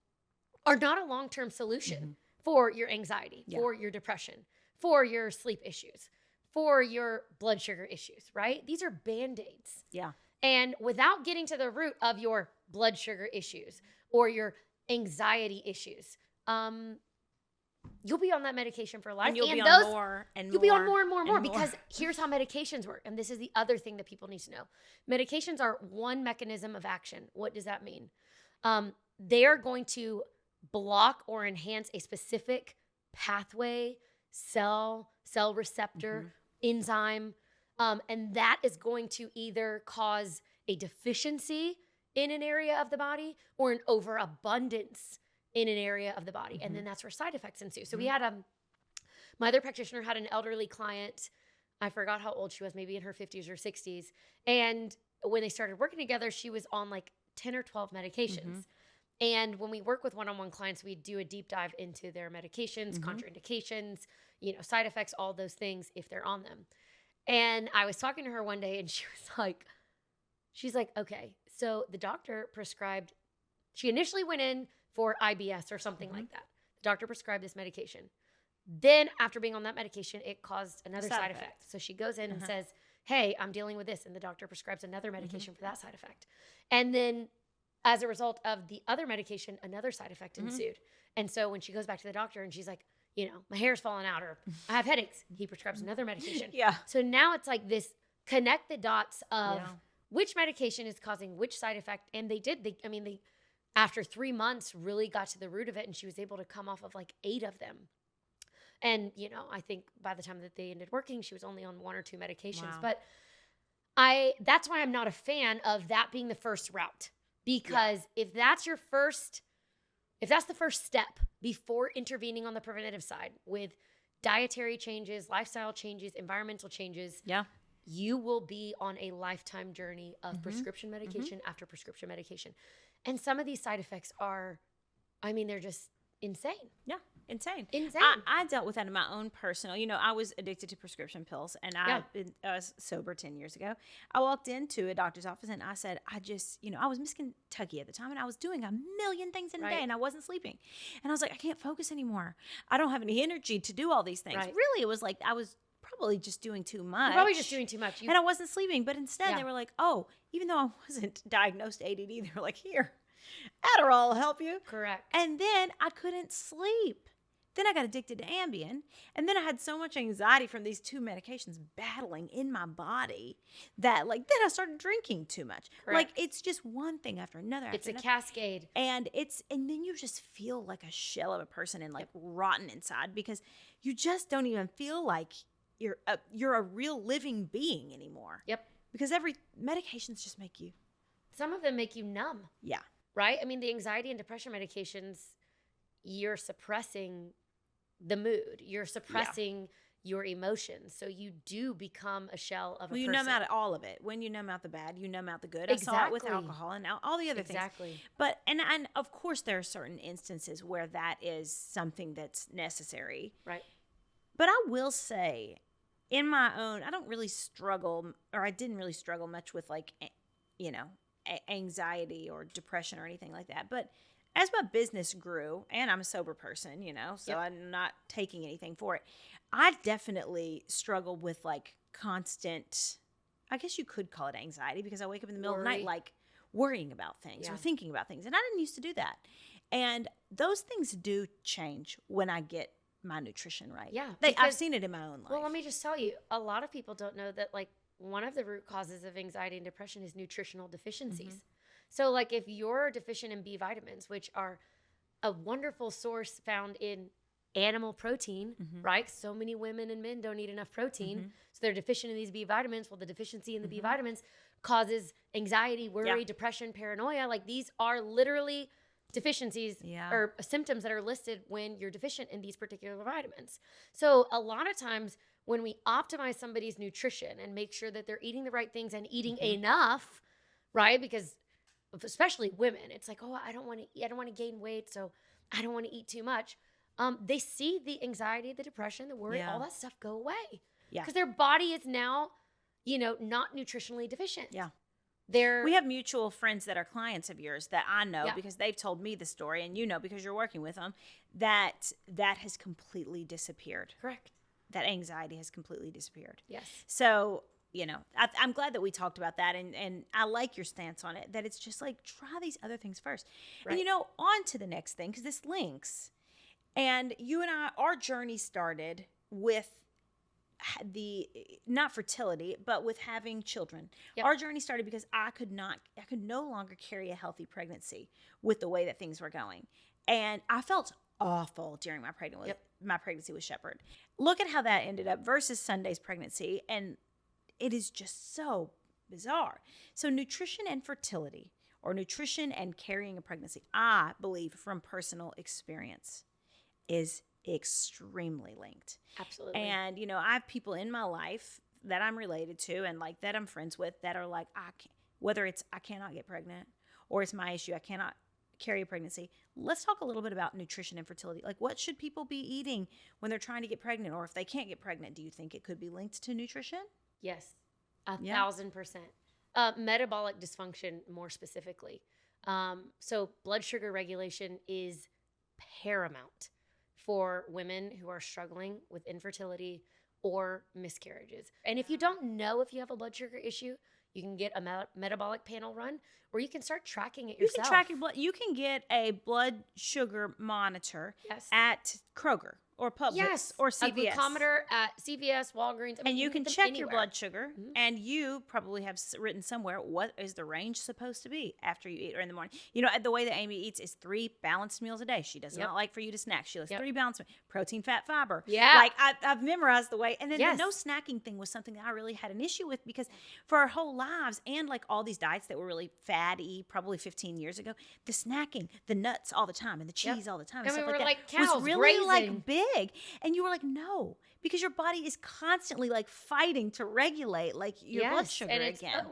are not a long-term solution for your anxiety, for your depression, for your sleep issues, for your blood sugar issues, right? These are Band-Aids. Yeah. And without getting to the root of your blood sugar issues or your anxiety issues, you'll be on that medication for life. And you'll be those, on more and more. You'll be on more and more and more, and more. because here's how medications work. And this is the other thing that people need to know. Medications are one mechanism of action. What does that mean? They are going to block or enhance a specific pathway, cell receptor, enzyme, and that is going to either cause a deficiency in an area of the body or an overabundance in an area of the body. And then that's where side effects ensue. So we had my other practitioner had an elderly client. I forgot how old she was, maybe in her 50s or 60s. And when they started working together, she was on like 10 or 12 medications. And when we work with one-on-one clients, we do a deep dive into their medications, contraindications, side effects, all those things if they're on them. And I was talking to her one day and she's like, okay, so the doctor prescribed, she initially went in for IBS or something like that. The doctor prescribed this medication. Then after being on that medication, it caused another side effect. So she goes in and says, hey, I'm dealing with this. And the doctor prescribes another medication for that side effect. And then as a result of the other medication, another side effect ensued. And so when she goes back to the doctor and she's like, my hair's falling out or I have headaches, he prescribes another medication. Yeah. So now it's like this connect the dots of which medication is causing which side effect. And they after 3 months really got to the root of it, and she was able to come off of like 8 of them. And, I think by the time that they ended working, she was only on 1 or 2 medications. Wow. But that's why I'm not a fan of that being the first route. Because if that's the first step before intervening on the preventative side with dietary changes, lifestyle changes, environmental changes, you will be on a lifetime journey of prescription medication after prescription medication. And some of these side effects are, they're just insane. Yeah, insane. Insane. I dealt with that in my own personal, I was addicted to prescription pills, and I was sober 10 years ago. I walked into a doctor's office and I said, I was Miss Kentucky at the time, and I was doing a million things in a day and I wasn't sleeping. And I was like, I can't focus anymore. I don't have any energy to do all these things. Right. Really, it was like I was probably just doing too much. You're probably just doing too much. And I wasn't sleeping. But instead they were like, oh, even though I wasn't diagnosed ADD, they were like, here, Adderall will help you. Correct. And then I couldn't sleep. Then I got addicted to Ambien. And then I had so much anxiety from these 2 medications battling in my body that then I started drinking too much. Correct. It's just one thing after another. It's a cascade. And then you just feel like a shell of a person and rotten inside, because you just don't even feel like you're a real living being anymore. Yep. Because every medications just make you. Some of them make you numb. Yeah. Right? The anxiety and depression medications, you're suppressing the mood. You're suppressing your emotions. So you do become a shell of a person. You numb out all of it. When you numb out the bad, you numb out the good. Exactly. I saw it with alcohol and all the other things. Exactly. But, and of course there are certain instances where that is something that's necessary. Right. But I will say, in my own, I didn't really struggle much with anxiety or depression or anything like that. But as my business grew, and I'm a sober person, so I'm not taking anything for it, I definitely struggled with constant, I guess you could call it anxiety, because I wake up in the middle of the night worrying about things or thinking about things. And I didn't used to do that. And those things do change when I get my nutrition right. Yeah. I've seen it in my own life. Well, let me just tell you, a lot of people don't know that one of the root causes of anxiety and depression is nutritional deficiencies. So if you're deficient in B vitamins, which are a wonderful source found in animal protein, right? So many women and men don't eat enough protein. So they're deficient in these B vitamins. Well, the deficiency in the B vitamins causes anxiety, worry, depression, paranoia. These are literally deficiencies or symptoms that are listed when you're deficient in these particular vitamins. So a lot of times when we optimize somebody's nutrition and make sure that they're eating the right things and eating enough, right? Because especially women, it's like, oh, I don't want to gain weight, so I don't want to eat too much. They see the anxiety, the depression, the worry, all that stuff go away. Yeah. Because their body is now, not nutritionally deficient. Yeah. We have mutual friends that are clients of yours that I know because they've told me the story, and because you're working with them, that has completely disappeared. Correct. that anxiety has completely disappeared. Yes. So, I'm glad that we talked about that. And I like your stance on it, that it's just like, try these other things first. Right. And, on to the next thing, because this links. And you and I, our journey started with not fertility, but with having children. Yep. Our journey started because I could no longer carry a healthy pregnancy with the way that things were going. And I felt awful during my pregnancy with Shepherd. Look at how that ended up versus Sunday's pregnancy. And it is just so bizarre. So nutrition and fertility, or nutrition and carrying a pregnancy, I believe from personal experience, is extremely linked. Absolutely. And, I have people in my life that I'm related to and like that I'm friends with that are like, whether it's I cannot get pregnant or it's my issue, I cannot carry a pregnancy. Let's talk a little bit about nutrition and fertility. Like, what should people be eating when they're trying to get pregnant? Or if they can't get pregnant, do you think it could be linked to nutrition? Yes, 1,000%. Metabolic dysfunction, more specifically. So blood sugar regulation is paramount for women who are struggling with infertility or miscarriages. And if you don't know if you have a blood sugar issue, you can get a metabolic panel run, or you can start tracking it yourself. You can track your blood. You can get a blood sugar monitor at Kroger or Publix or CVS. A glucometer at CVS, Walgreens. And you can check your blood sugar, and you probably have written somewhere what is the range supposed to be after you eat or in the morning. The way that Amy eats is 3 balanced meals a day. She does not like for you to snack. She likes 3 balanced meals, protein, fat, fiber. Yeah. Like I've memorized the way. And then the no snacking thing was something that I really had an issue with, because for our whole lives and like all these diets that were really fatty probably 15 years ago, the snacking, the nuts all the time and the cheese all the time and stuff we were like like that cows was really grazing. like big. And you were like, no, because your body is constantly like fighting to regulate like your blood sugar again.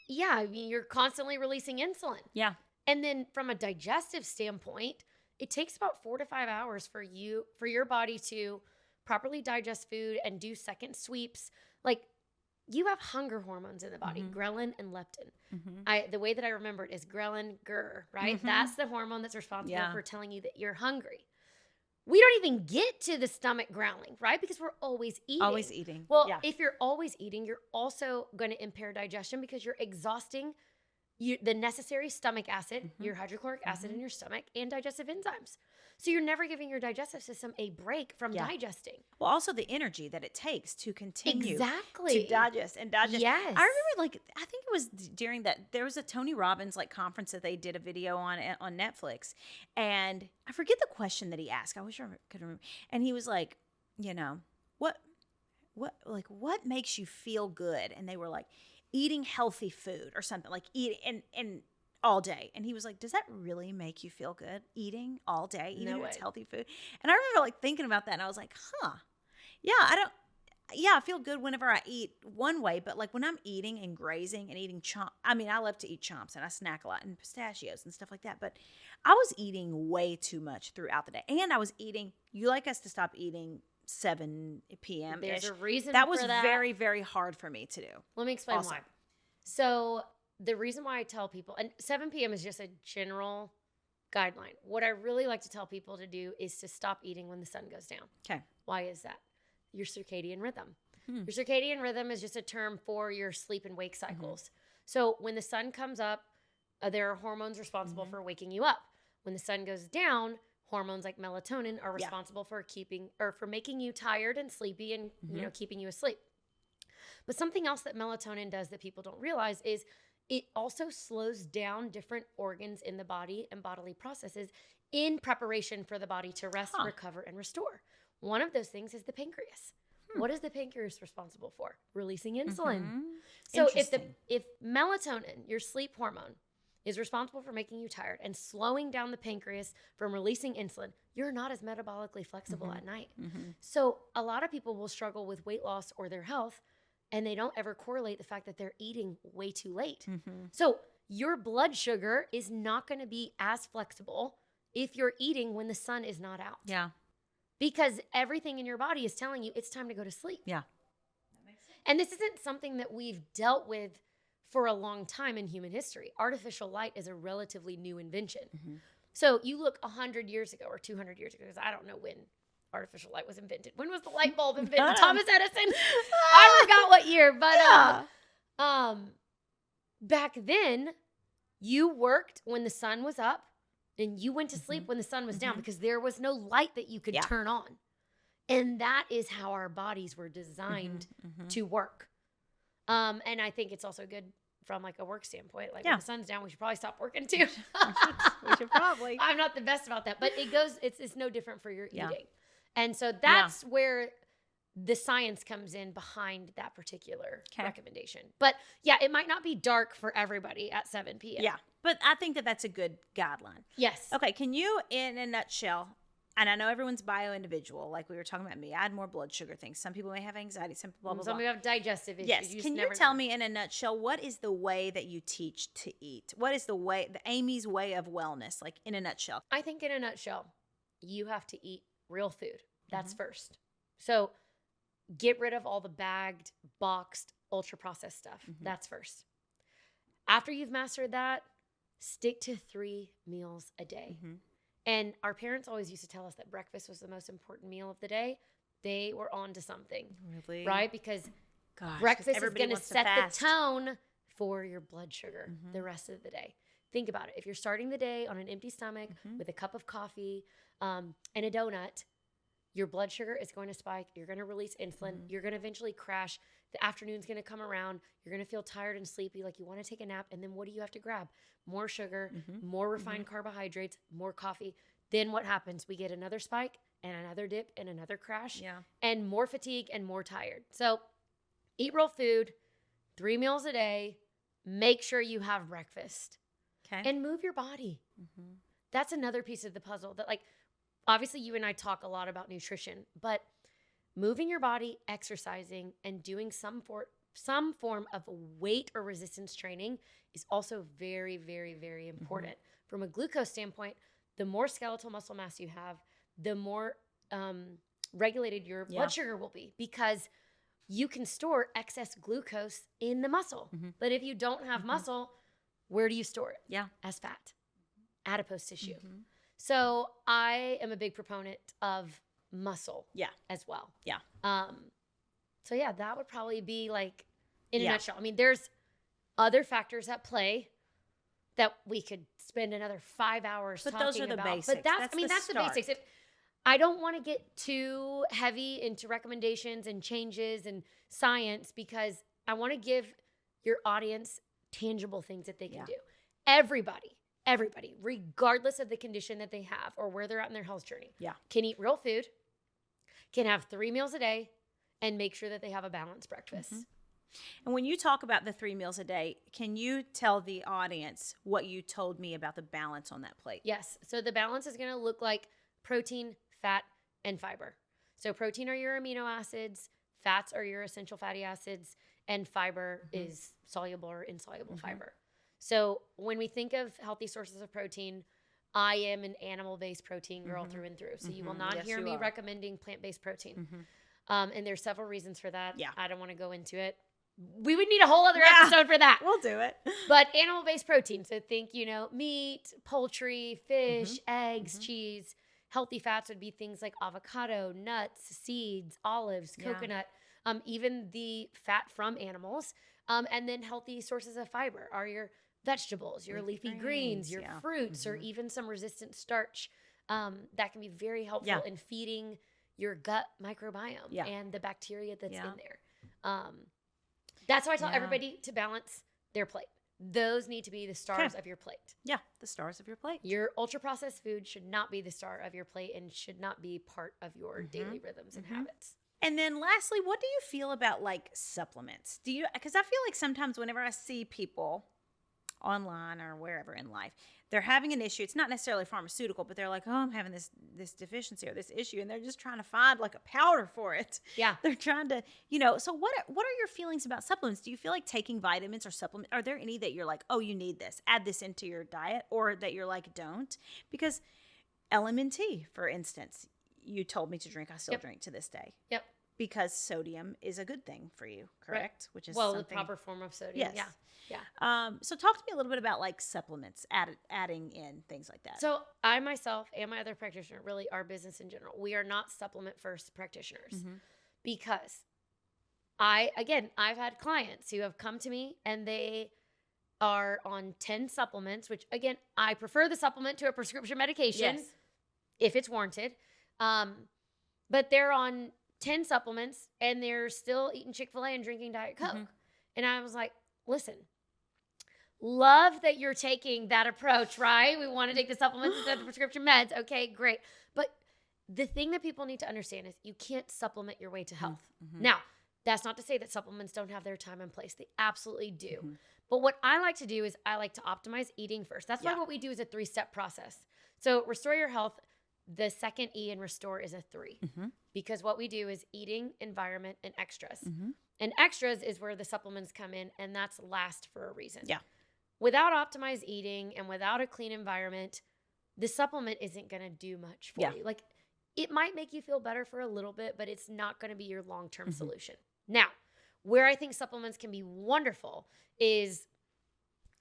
You're constantly releasing insulin. Yeah. And then from a digestive standpoint, it takes about 4 to 5 hours for your body to properly digest food and do second sweeps. Like, you have hunger hormones in the body, ghrelin and leptin. The way that I remember it is ghrelin, right? That's the hormone that's responsible for telling you that you're hungry. We don't even get to the stomach growling, right? Because we're always eating. Always eating. Well, if you're always eating, you're also going to impair digestion because you're exhausting the necessary stomach acid, your hydrochloric acid in your stomach, and digestive enzymes. So you're never giving your digestive system a break from digesting. Well, also the energy that it takes to continue to digest and digest. Yes. I remember, I think it was during that, there was a Tony Robbins conference that they did a video on Netflix, and I forget the question that he asked. I wish I could remember. And he was like, what makes you feel good? And they were like, eating healthy food or something, like eating and all day. And he was like, does that really make you feel good? Eating all day, even if it's healthy food? And I remember thinking about that, and I was like, I feel good whenever I eat one way, but when I'm eating and grazing and eating I love to eat chomps, and I snack a lot, and pistachios and stuff like that, but I was eating way too much throughout the day. And I was eating, you like us to stop eating 7 p.m. There's a reason that was for that. very, very hard for me to do. Let me explain why. So the reason why I tell people, and 7 p.m. is just a general guideline. What I really like to tell people to do is to stop eating when the sun goes down. Okay. Why is that? Your circadian rhythm. Your circadian rhythm is just a term for your sleep and wake cycles. So when the sun comes up, there are hormones responsible for waking you up. When the sun goes down, hormones like melatonin are responsible for making you tired and sleepy and keeping you asleep. But something else that melatonin does that people don't realize is it also slows down different organs in the body and bodily processes in preparation for the body to rest, recover, and restore. One of those things is the pancreas. What is the pancreas responsible for? Releasing insulin. So if melatonin, your sleep hormone, is responsible for making you tired and slowing down the pancreas from releasing insulin, you're not as metabolically flexible at night. So a lot of people will struggle with weight loss or their health, and they don't ever correlate the fact that they're eating way too late. So your blood sugar is not going to be as flexible if you're eating when the sun is not out. Yeah. Because everything in your body is telling you it's time to go to sleep. Yeah. That makes sense. And this isn't something that we've dealt with for a long time in human history. Artificial light is a relatively new invention. So you look 100 years ago or 200 years ago, because I don't know when artificial light was invented. When was the light bulb invented? Thomas Edison. I forgot what year, but back then you worked when the sun was up and you went to sleep when the sun was down because there was no light that you could turn on. And that is how our bodies were designed to work. And I think it's also good from like a work standpoint. Like when the sun's down, we should probably stop working too. We should probably. I'm not the best about that, but it's no different for your eating. And so that's where the science comes in behind that particular recommendation. But yeah, it might not be dark for everybody at 7 p.m. Yeah, but I think that that's a good guideline. Yes. Okay, can you, in a nutshell, and I know everyone's bio-individual, like we were talking about me, I had more blood sugar things. Some people may have anxiety, some people blah, blah, Some blah. people have digestive issues. Yes, can you tell me in a nutshell, what is the way that you teach to eat? What is the Amy's way of wellness, like in a nutshell? I think in a nutshell, you have to eat real food. That's first. So get rid of all the bagged, boxed, ultra-processed stuff. That's first. After you've mastered that, stick to 3 meals a day. And our parents always used to tell us that breakfast was the most important meal of the day. They were on to something. Really? Right? Because breakfast is going to set the tone for your blood sugar the rest of the day. Think about it. If you're starting the day on an empty stomach with a cup of coffee and a donut, your blood sugar is going to spike. You're going to release insulin. You're going to eventually crash. The afternoon's going to come around. You're going to feel tired and sleepy, like you want to take a nap. And then what do you have to grab? More sugar, more refined carbohydrates, more coffee. Then what happens? We get another spike and another dip and another crash and more fatigue and more tired. So eat real food, 3 meals a day. Make sure you have breakfast and move your body. That's another piece of the puzzle that, like, obviously you and I talk a lot about nutrition, but moving your body, exercising, and doing some form of weight or resistance training is also very, very, very important. From a glucose standpoint, the more skeletal muscle mass you have, the more regulated your blood sugar will be, because you can store excess glucose in the muscle. But if you don't have muscle, where do you store it? As fat, adipose tissue. So I am a big proponent of muscle as well. So yeah, that would probably be like in a nutshell. I mean, there's other factors at play that we could spend another 5 hours talking about. But those are the basics. But that's the basics. I don't want to get too heavy into recommendations and changes and science, because I want to give your audience tangible things that they can do. Everybody, regardless of the condition that they have or where they're at in their health journey, can eat real food, can have 3 meals a day, and make sure that they have a balanced breakfast. And when you talk about the 3 meals a day, can you tell the audience what you told me about the balance on that plate? Yes. So the balance is going to look like protein, fat, and fiber. So protein are your amino acids, fats are your essential fatty acids, and fiber is soluble or insoluble fiber. So when we think of healthy sources of protein, I am an animal-based protein girl through and through. So you will not hear me recommending plant-based protein. And there's several reasons for that. I don't want to go into it. We would need a whole other episode for that. We'll do it. But animal-based protein. So think, meat, poultry, fish, eggs, cheese. Healthy fats would be things like avocado, nuts, seeds, olives, coconut, even the fat from animals. And then healthy sources of fiber are your vegetables, your leafy greens, your fruits, or even some resistant starch that can be very helpful in feeding your gut microbiome and the bacteria that's in there. That's why I tell everybody to balance their plate. Those need to be the stars of your plate. Yeah, the stars of your plate. Your ultra-processed food should not be the star of your plate and should not be part of your daily rhythms and habits. And then lastly, what do you feel about like supplements? Because I feel like sometimes whenever I see people online or wherever in life, they're having an issue. It's not necessarily pharmaceutical, but they're like, oh, I'm having this deficiency or this issue, and they're just trying to find like a powder for it. Yeah. They're trying to, so what are your feelings about supplements? Do you feel like taking vitamins or supplements? Are there any that you're like, oh, you need this, add this into your diet, or that you're like, don't? Because LMNT, for instance, you told me to drink, I still drink to this day. Yep. because sodium is a good thing for you, correct? Which is the something. proper form of sodium. Yes. Yeah. So talk to me a little bit about like supplements, adding in things like that. So I myself and my other practitioner, really our business in general, we are not supplement first practitioners because I've had clients who have come to me and they are on 10 supplements, which again, I prefer the supplement to a prescription medication if it's warranted. But they're on 10 supplements and they're still eating Chick-fil-A and drinking Diet Coke. And I was like, listen, love that you're taking that approach, right? We want to take the supplements instead of the prescription meds. Okay, great. But the thing that people need to understand is you can't supplement your way to health. Now, that's not to say that supplements don't have their time and place. They absolutely do. But what I like to do is I like to optimize eating first. That's why what we do is a 3-step process. So restore your health. The second E in restore is a 3 because what we do is eating, environment, and extras. And extras is where the supplements come in, and that's last for a reason. Yeah. Without optimized eating and without a clean environment, the supplement isn't going to do much for you. Like, it might make you feel better for a little bit, but it's not going to be your long-term solution. Now, where I think supplements can be wonderful is,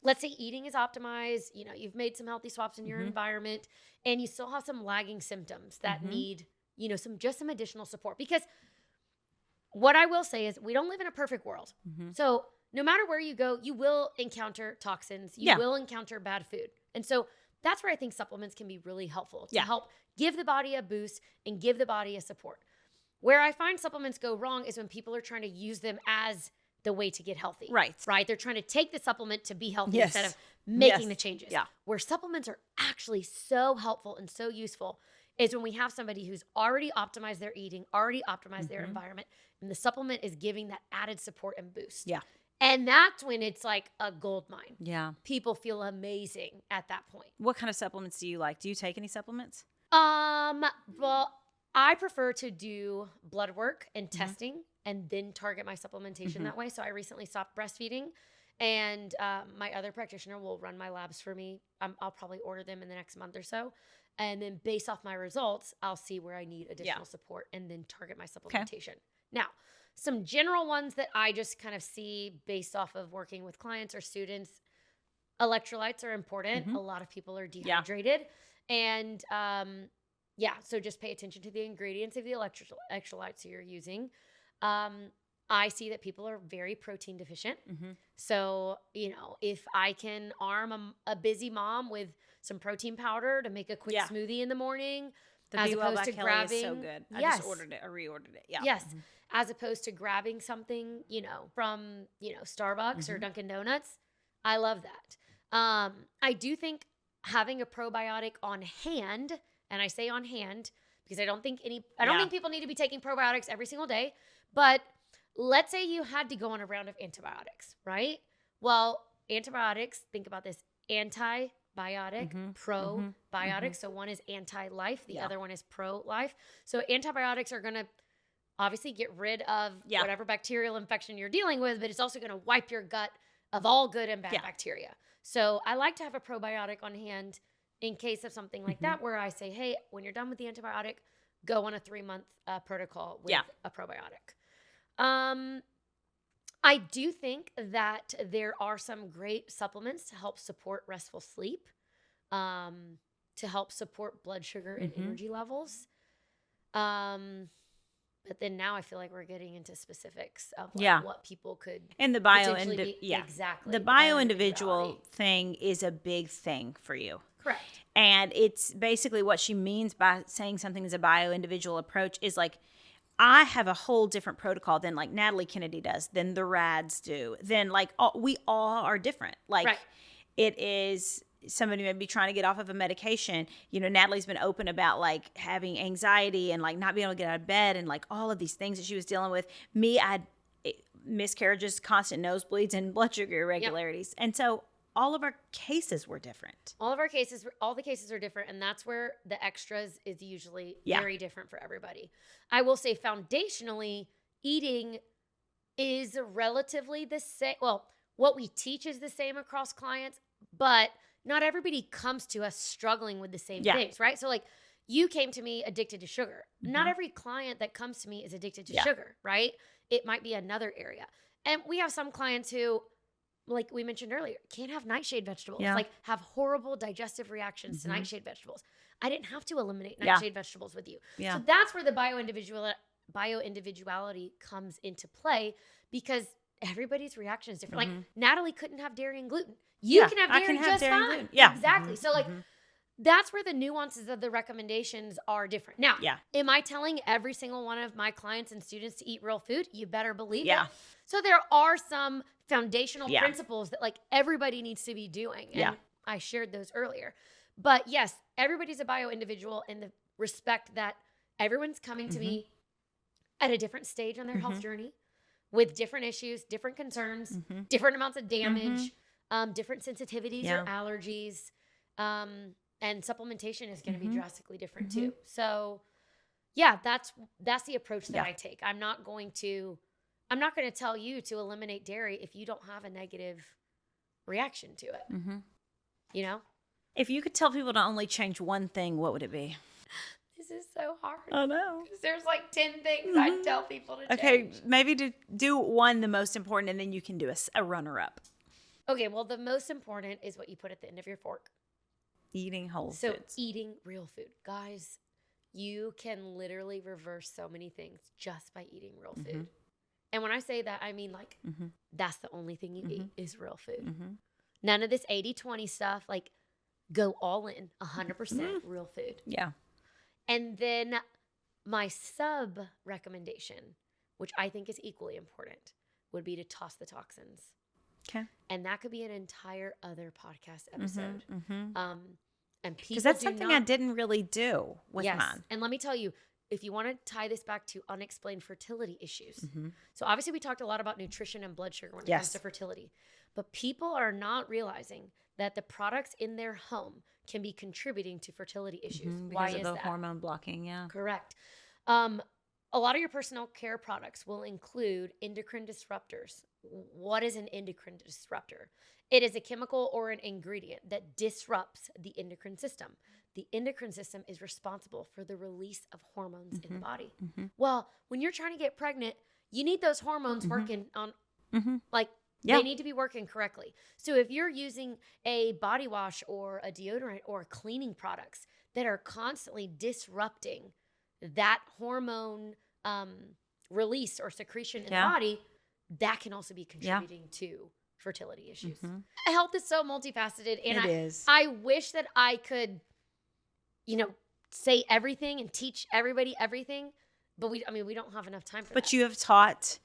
let's say eating is optimized, you've made some healthy swaps in your environment, and you still have some lagging symptoms that need, some additional support. Because what I will say is we don't live in a perfect world. So no matter where you go, you will encounter toxins. You will encounter bad food. And so that's where I think supplements can be really helpful to help give the body a boost and give the body a support. Where I find supplements go wrong is when people are trying to use them as the way to get healthy. Right. They're trying to take the supplement to be healthy instead of making the changes. Where supplements are actually so helpful and so useful is when we have somebody who's already optimized their eating, already optimized their environment, and the supplement is giving that added support and boost. Yeah. And that's when it's like a gold mine. Yeah. People feel amazing at that point. What kind of supplements do you like? Do you take any supplements? Well, I prefer to do blood work and testing and then target my supplementation that way. So I recently stopped breastfeeding, and my other practitioner will run my labs for me. I'll probably order them in the next month or so. And then based off my results, I'll see where I need additional support and then target my supplementation. Now, some general ones that I just kind of see based off of working with clients or students, electrolytes are important. A lot of people are dehydrated. And so just pay attention to the ingredients of the electrolytes you're using. I see that people are very protein deficient. So, if I can arm a busy mom with some protein powder to make a quick smoothie in the morning, as opposed to grabbing, is so good. I just ordered it. I reordered it. Yeah. Yes. As opposed to grabbing something, from, Starbucks or Dunkin' Donuts. I love that. I do think having a probiotic on hand, and I say on hand because I don't think people need to be taking probiotics every single day, but let's say you had to go on a round of antibiotics, right? Well, antibiotics, think about this, antibiotic, probiotic. So one is anti-life, the other one is pro-life. So antibiotics are going to obviously get rid of whatever bacterial infection you're dealing with, but it's also going to wipe your gut of all good and bad bacteria. So I like to have a probiotic on hand in case of something like that, where I say, hey, when you're done with the antibiotic, go on a 3-month protocol with a probiotic. I do think that there are some great supplements to help support restful sleep, to help support blood sugar and energy levels. But then now I feel like we're getting into specifics of what people could and the exactly the bio-individual thing is a big thing for you. Correct. And it's basically what she means by saying something is a bio-individual approach is like, I have a whole different protocol than like Natalie Kennedy does, than the Rads do, than like we all are different. Like it is somebody may be trying to get off of a medication. Natalie's been open about like having anxiety and like not being able to get out of bed and like all of these things that she was dealing with. Me, I had miscarriages, constant nosebleeds, and blood sugar irregularities. And so all of our cases were different. All the cases are different, and that's where the extras is usually very different for everybody. I will say foundationally, eating is relatively the same. Well, what we teach is the same across clients, but not everybody comes to us struggling with the same things, right? So like you came to me addicted to sugar. Not every client that comes to me is addicted to sugar, right? It might be another area. And we have some clients who, like we mentioned earlier, can't have nightshade vegetables, like have horrible digestive reactions to nightshade vegetables. I didn't have to eliminate nightshade vegetables with you. So that's where the bio-individuality comes into play, because everybody's reaction is different. Like Natalie couldn't have dairy and gluten. You can have dairy just fine. Yeah. Exactly. So like that's where the nuances of the recommendations are different. Now, am I telling every single one of my clients and students to eat real food? You better believe it. So there are some foundational principles that like everybody needs to be doing. And I shared those earlier. But yes, everybody's a bio-individual in the respect that everyone's coming to me at a different stage on their health journey with different issues, different concerns, different amounts of damage, different sensitivities or allergies. And supplementation is going to be drastically different too. So yeah, that's the approach that I take. I'm not going to tell you to eliminate dairy if you don't have a negative reaction to it. You know? If you could tell people to only change one thing, what would it be? This is so hard. I know. Because there's like 10 things I'd tell people to change. Okay, maybe to do one, the most important, and then you can do a runner-up. Okay, well, the most important is what you put at the end of your fork. Eating whole foods. So eating real food. Guys, you can literally reverse so many things just by eating real food. And when I say that, I mean like that's the only thing you eat is real food. None of this 80-20 stuff. Like go all in, 100% real food. Yeah. And then my sub recommendation, which I think is equally important, would be to toss the toxins. Okay. And that could be an entire other podcast episode. And because that's something I didn't really do with mine. And let me tell you, if you want to tie this back to unexplained fertility issues. So obviously we talked a lot about nutrition and blood sugar when it comes to fertility. But people are not realizing that the products in their home can be contributing to fertility issues. Why is the that? Hormone blocking, Correct. A lot of your personal care products will include endocrine disruptors. What is an endocrine disruptor? It is a chemical or an ingredient that disrupts the endocrine system. The endocrine system is responsible for the release of hormones in the body. Well, when you're trying to get pregnant, you need those hormones working on, they need to be working correctly. So if you're using a body wash or a deodorant or cleaning products that are constantly disrupting that hormone release or secretion in the body, that can also be contributing to fertility issues. Health is so multifaceted, and I wish that I could, say everything and teach everybody everything, but we don't have enough time for that. But you have taught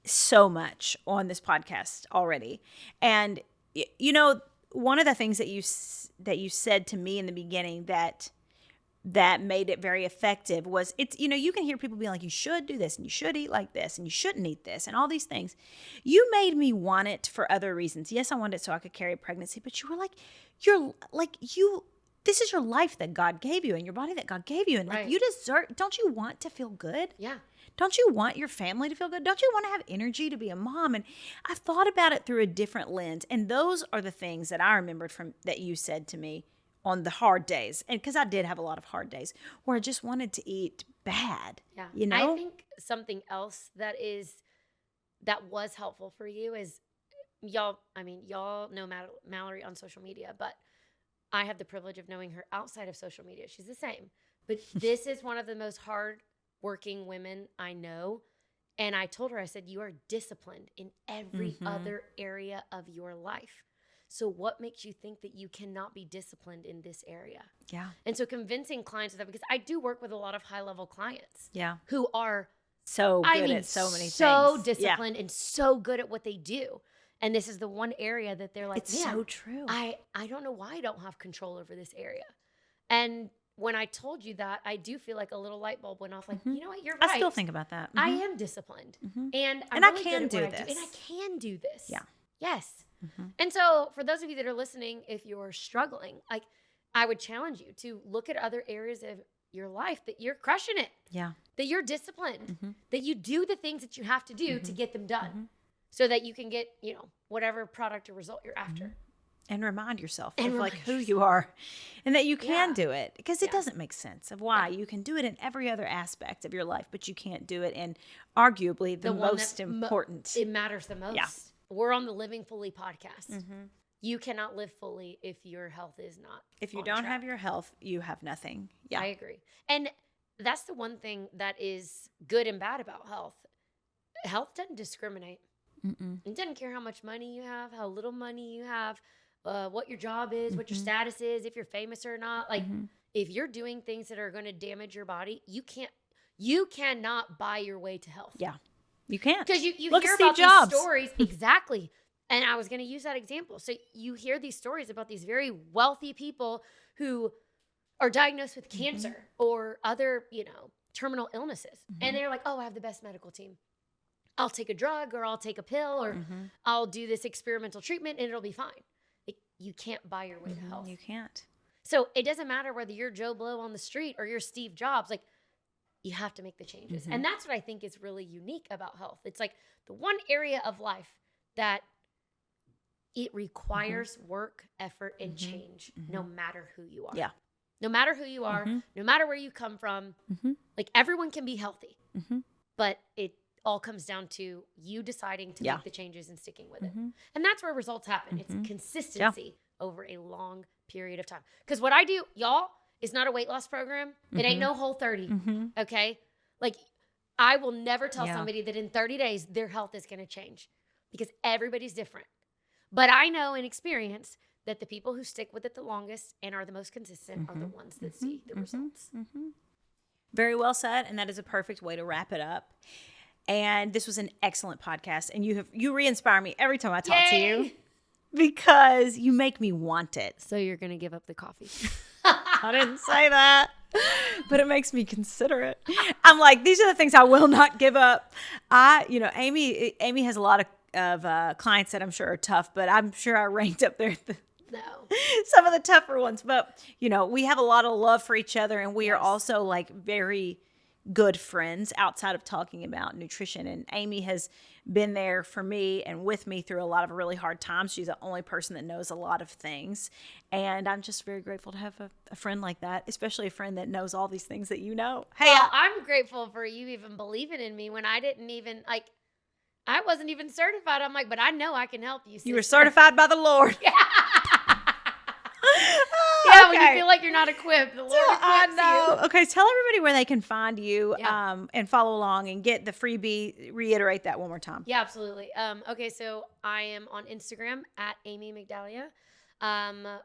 so much on this podcast already, and one of the things that you said to me in the beginning that made it very effective was you can hear people being like, you should do this and you should eat like this and you shouldn't eat this and all these things. You made me want it for other reasons. Yes, I wanted it so I could carry a pregnancy, but you were like, this is your life that God gave you and your body that God gave you. And like, you deserve, don't you want to feel good? Yeah. Don't you want your family to feel good? Don't you want to have energy to be a mom? And I've thought about it through a different lens. And those are the things that I remembered from that you said to me on the hard days. And because I did have a lot of hard days where I just wanted to eat bad. Yeah. I think something else that was helpful for you is y'all know Mallory on social media, but I have the privilege of knowing her outside of social media. She's the same. But this is one of the most hard-working women I know. And I told her, I said, you are disciplined in every other area of your life. So what makes you think that you cannot be disciplined in this area? Yeah. And so convincing clients of that, because I do work with a lot of high-level clients who are so good at so many things. So disciplined and so good at what they do. And this is the one area that they're like, it's so true. I don't know why I don't have control over this area. And when I told you that, I do feel like a little light bulb went off. Like, you know what? You're right. I still think about that. I am disciplined. And I'm I really can good do at what I this. And I can do this. Yeah. Yes. And so for those of you that are listening, if you're struggling, like I would challenge you to look at other areas of your life that you're crushing it. Yeah. That you're disciplined. That you do the things that you have to do to get them done. So that you can get, whatever product or result you're after. And remind yourself And of remind like who you are and that you can Yeah. do it, because it Yeah. doesn't make sense of why you can do it in every other aspect of your life, but you can't do it in arguably the one most that important. it matters the most. Yeah. We're on the Living Fully podcast. You cannot live fully if your health is not. If you on don't track. have your health, you have nothing. Yeah. I agree. And that's the one thing that is good and bad about health. Health doesn't discriminate. It doesn't care how much money you have, how little money you have, what your job is, what your status is, if you're famous or not. Like, if you're doing things that are going to damage your body, you cannot buy your way to health. Yeah. You can't. Because you Look hear at Steve about Jobs. these stories. Exactly. And I was going to use that example. So you hear these stories about these very wealthy people who are diagnosed with cancer or other, terminal illnesses. And they're like, oh, I have the best medical team. I'll take a drug or I'll take a pill or I'll do this experimental treatment and it'll be fine. You can't buy your way to health. You can't. So it doesn't matter whether you're Joe Blow on the street or you're Steve Jobs. Like, you have to make the changes. And that's what I think is really unique about health. It's like the one area of life that it requires work, effort, and change no matter who you are. Yeah. No matter who you are, no matter where you come from, like everyone can be healthy, but it all comes down to you deciding to make the changes and sticking with it. And that's where results happen. It's consistency over a long period of time. Because what I do, y'all, is not a weight loss program. It ain't no Whole30, okay? Like, I will never tell somebody that in 30 days their health is going to change because everybody's different. But I know in experience that the people who stick with it the longest and are the most consistent are the ones that see the results. Very well said, and that is a perfect way to wrap it up. And this was an excellent podcast, and you re-inspire me every time I talk to you because you make me want it. So you're going to give up the coffee. I didn't say that, but it makes me consider it. I'm like, these are the things I will not give up. Amy has a lot of clients that I'm sure are tough, but I'm sure I ranked up there some of the tougher ones. But, we have a lot of love for each other, and we are also like very good friends outside of talking about nutrition. And Amy has been there for me and with me through a lot of really hard times. She's the only person that knows a lot of things. And I'm just very grateful to have a friend like that, especially a friend that knows all these things that you know. Hey, well, I'm grateful for you even believing in me when I didn't even, I wasn't even certified. I'm like, but I know I can help you, sister. You were certified by the Lord. Yeah, when you feel like you're not equipped, the Lord equips I know. you. Okay, tell everybody where they can find you and follow along and get the freebie. Reiterate that one more time. Yeah, absolutely. Okay, so I am on Instagram at Amy Migdalia.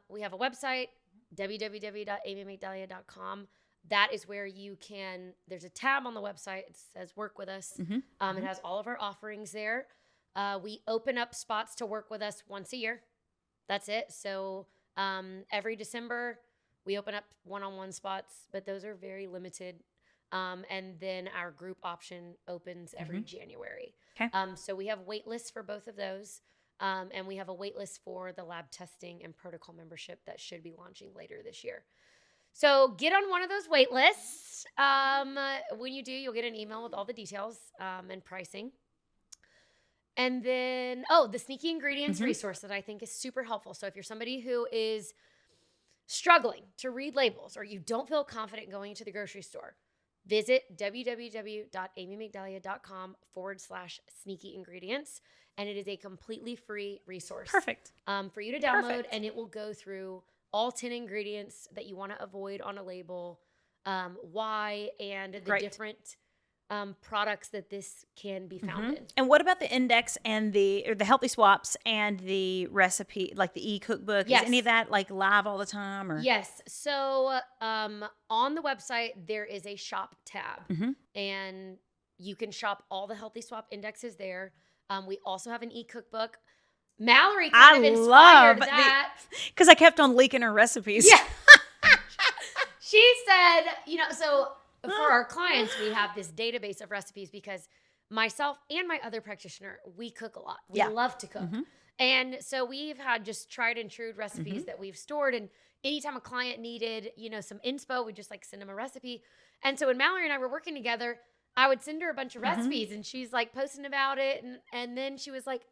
We have a website, www.amymigdalia.com. That is where you can, there's a tab on the website. It says work with us. It has all of our offerings there. We open up spots to work with us once a year. That's it. So every December, we open up one-on-one spots, but those are very limited. And then our group option opens every January. Okay. So we have wait lists for both of those. And we have a wait list for the lab testing and protocol membership that should be launching later this year. So get on one of those wait lists. When you do, you'll get an email with all the details and pricing. And then, the sneaky ingredients resource that I think is super helpful. So if you're somebody who is struggling to read labels or you don't feel confident going to the grocery store, visit www.amymigdalia.com/sneaky ingredients. And it is a completely free resource. Perfect. For you to download, and it will go through all 10 ingredients that you want to avoid on a label, why, and the different products that this can be found in. And what about the index and the healthy swaps and the recipe, like the e-cookbook? Yes. Is any of that like live all the time? Or? Yes. So on the website, there is a shop tab, and you can shop all the healthy swap indexes there. We also have an e-cookbook. Mallory kind of inspired that. Because I kept on leaking her recipes. Yeah. She said, so for our clients, we have this database of recipes because myself and my other practitioner, we cook a lot. We love to cook. And so we've had just tried and true recipes that we've stored. And anytime a client needed, some inspo, we just send them a recipe. And so when Mallory and I were working together, I would send her a bunch of recipes and she's posting about it. And then she was like,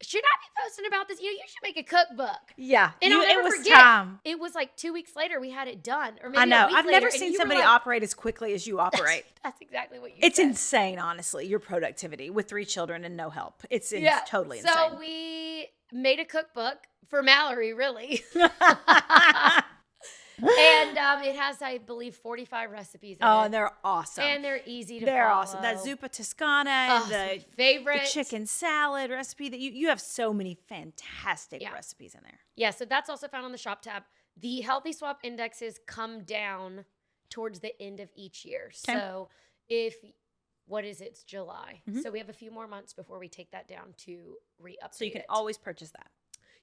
should I be posting about this? You should make a cookbook. Yeah. And I'll never it was forget. time. It was like 2 weeks later we had it done. Or maybe I know. a week I've later, never and seen you were somebody like, operate as quickly as you operate. That's exactly what you It's said. insane, honestly, your productivity with 3 children and no help. It's totally insane. So we made a cookbook for Mallory, really. And it has, I believe, 45 recipes in it. And they're awesome. And they're easy to They're follow. awesome. That zuppa Toscana and it's the my favorite. the chicken salad recipe that you have so many fantastic recipes in there. Yeah, so that's also found on the shop tab. The Healthy Swap indexes come down towards the end of each year. Okay. So it's July. Mm-hmm. So we have a few more months before we take that down to re-update. So you can always purchase that.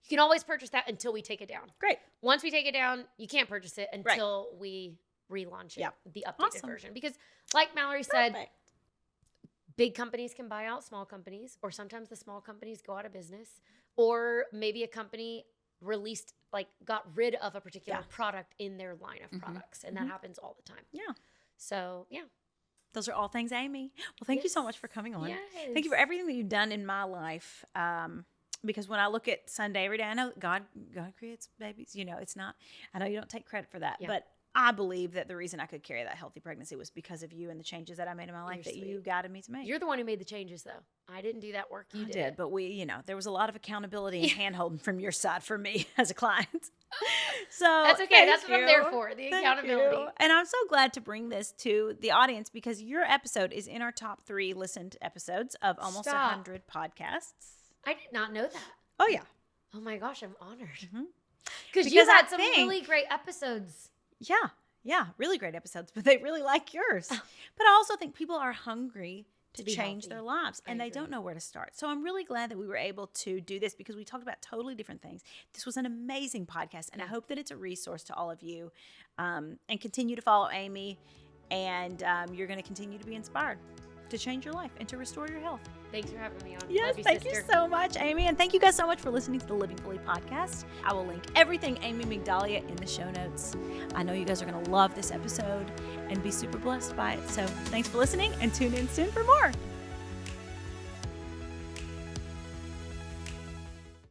You can always purchase that until we take it down. Great. Once we take it down, you can't purchase it until we relaunch it, the updated version. Because like Mallory said, big companies can buy out small companies, or sometimes the small companies go out of business, or maybe a company got rid of a particular product in their line of products. And that happens all the time. Yeah. So, yeah. Those are all things, Amy. Well, thank you so much for coming on. Yes. Thank you for everything that you've done in my life. Because when I look at Sunday every day, I know God creates babies. It's not, I know you don't take credit for that, but I believe that the reason I could carry that healthy pregnancy was because of you and the changes that I made in my life you guided me to make. You're the one who made the changes, though. I didn't do that work. You did. But there was a lot of accountability and hand-holding from your side for me as a client. So that's okay. That's what I'm there for, the accountability. And I'm so glad to bring this to the audience because your episode is in our top 3 listened episodes of almost 100 podcasts. I did not know that. Oh, yeah. Oh, my gosh. I'm honored. Mm-hmm. Because you had some really great episodes. Yeah. Really great episodes, but they really like yours. But I also think people are hungry to change their lives, and they don't know where to start. So I'm really glad that we were able to do this because we talked about totally different things. This was an amazing podcast, and I hope that it's a resource to all of you. And continue to follow Amy, and you're going to continue to be inspired to change your life and to restore your health. Thanks for having me on. Yes, thank you so much, Amy. And thank you guys so much for listening to the Living Fully podcast. I will link everything Amy Migdalia in the show notes. I know you guys are going to love this episode and be super blessed by it. So thanks for listening and tune in soon for more.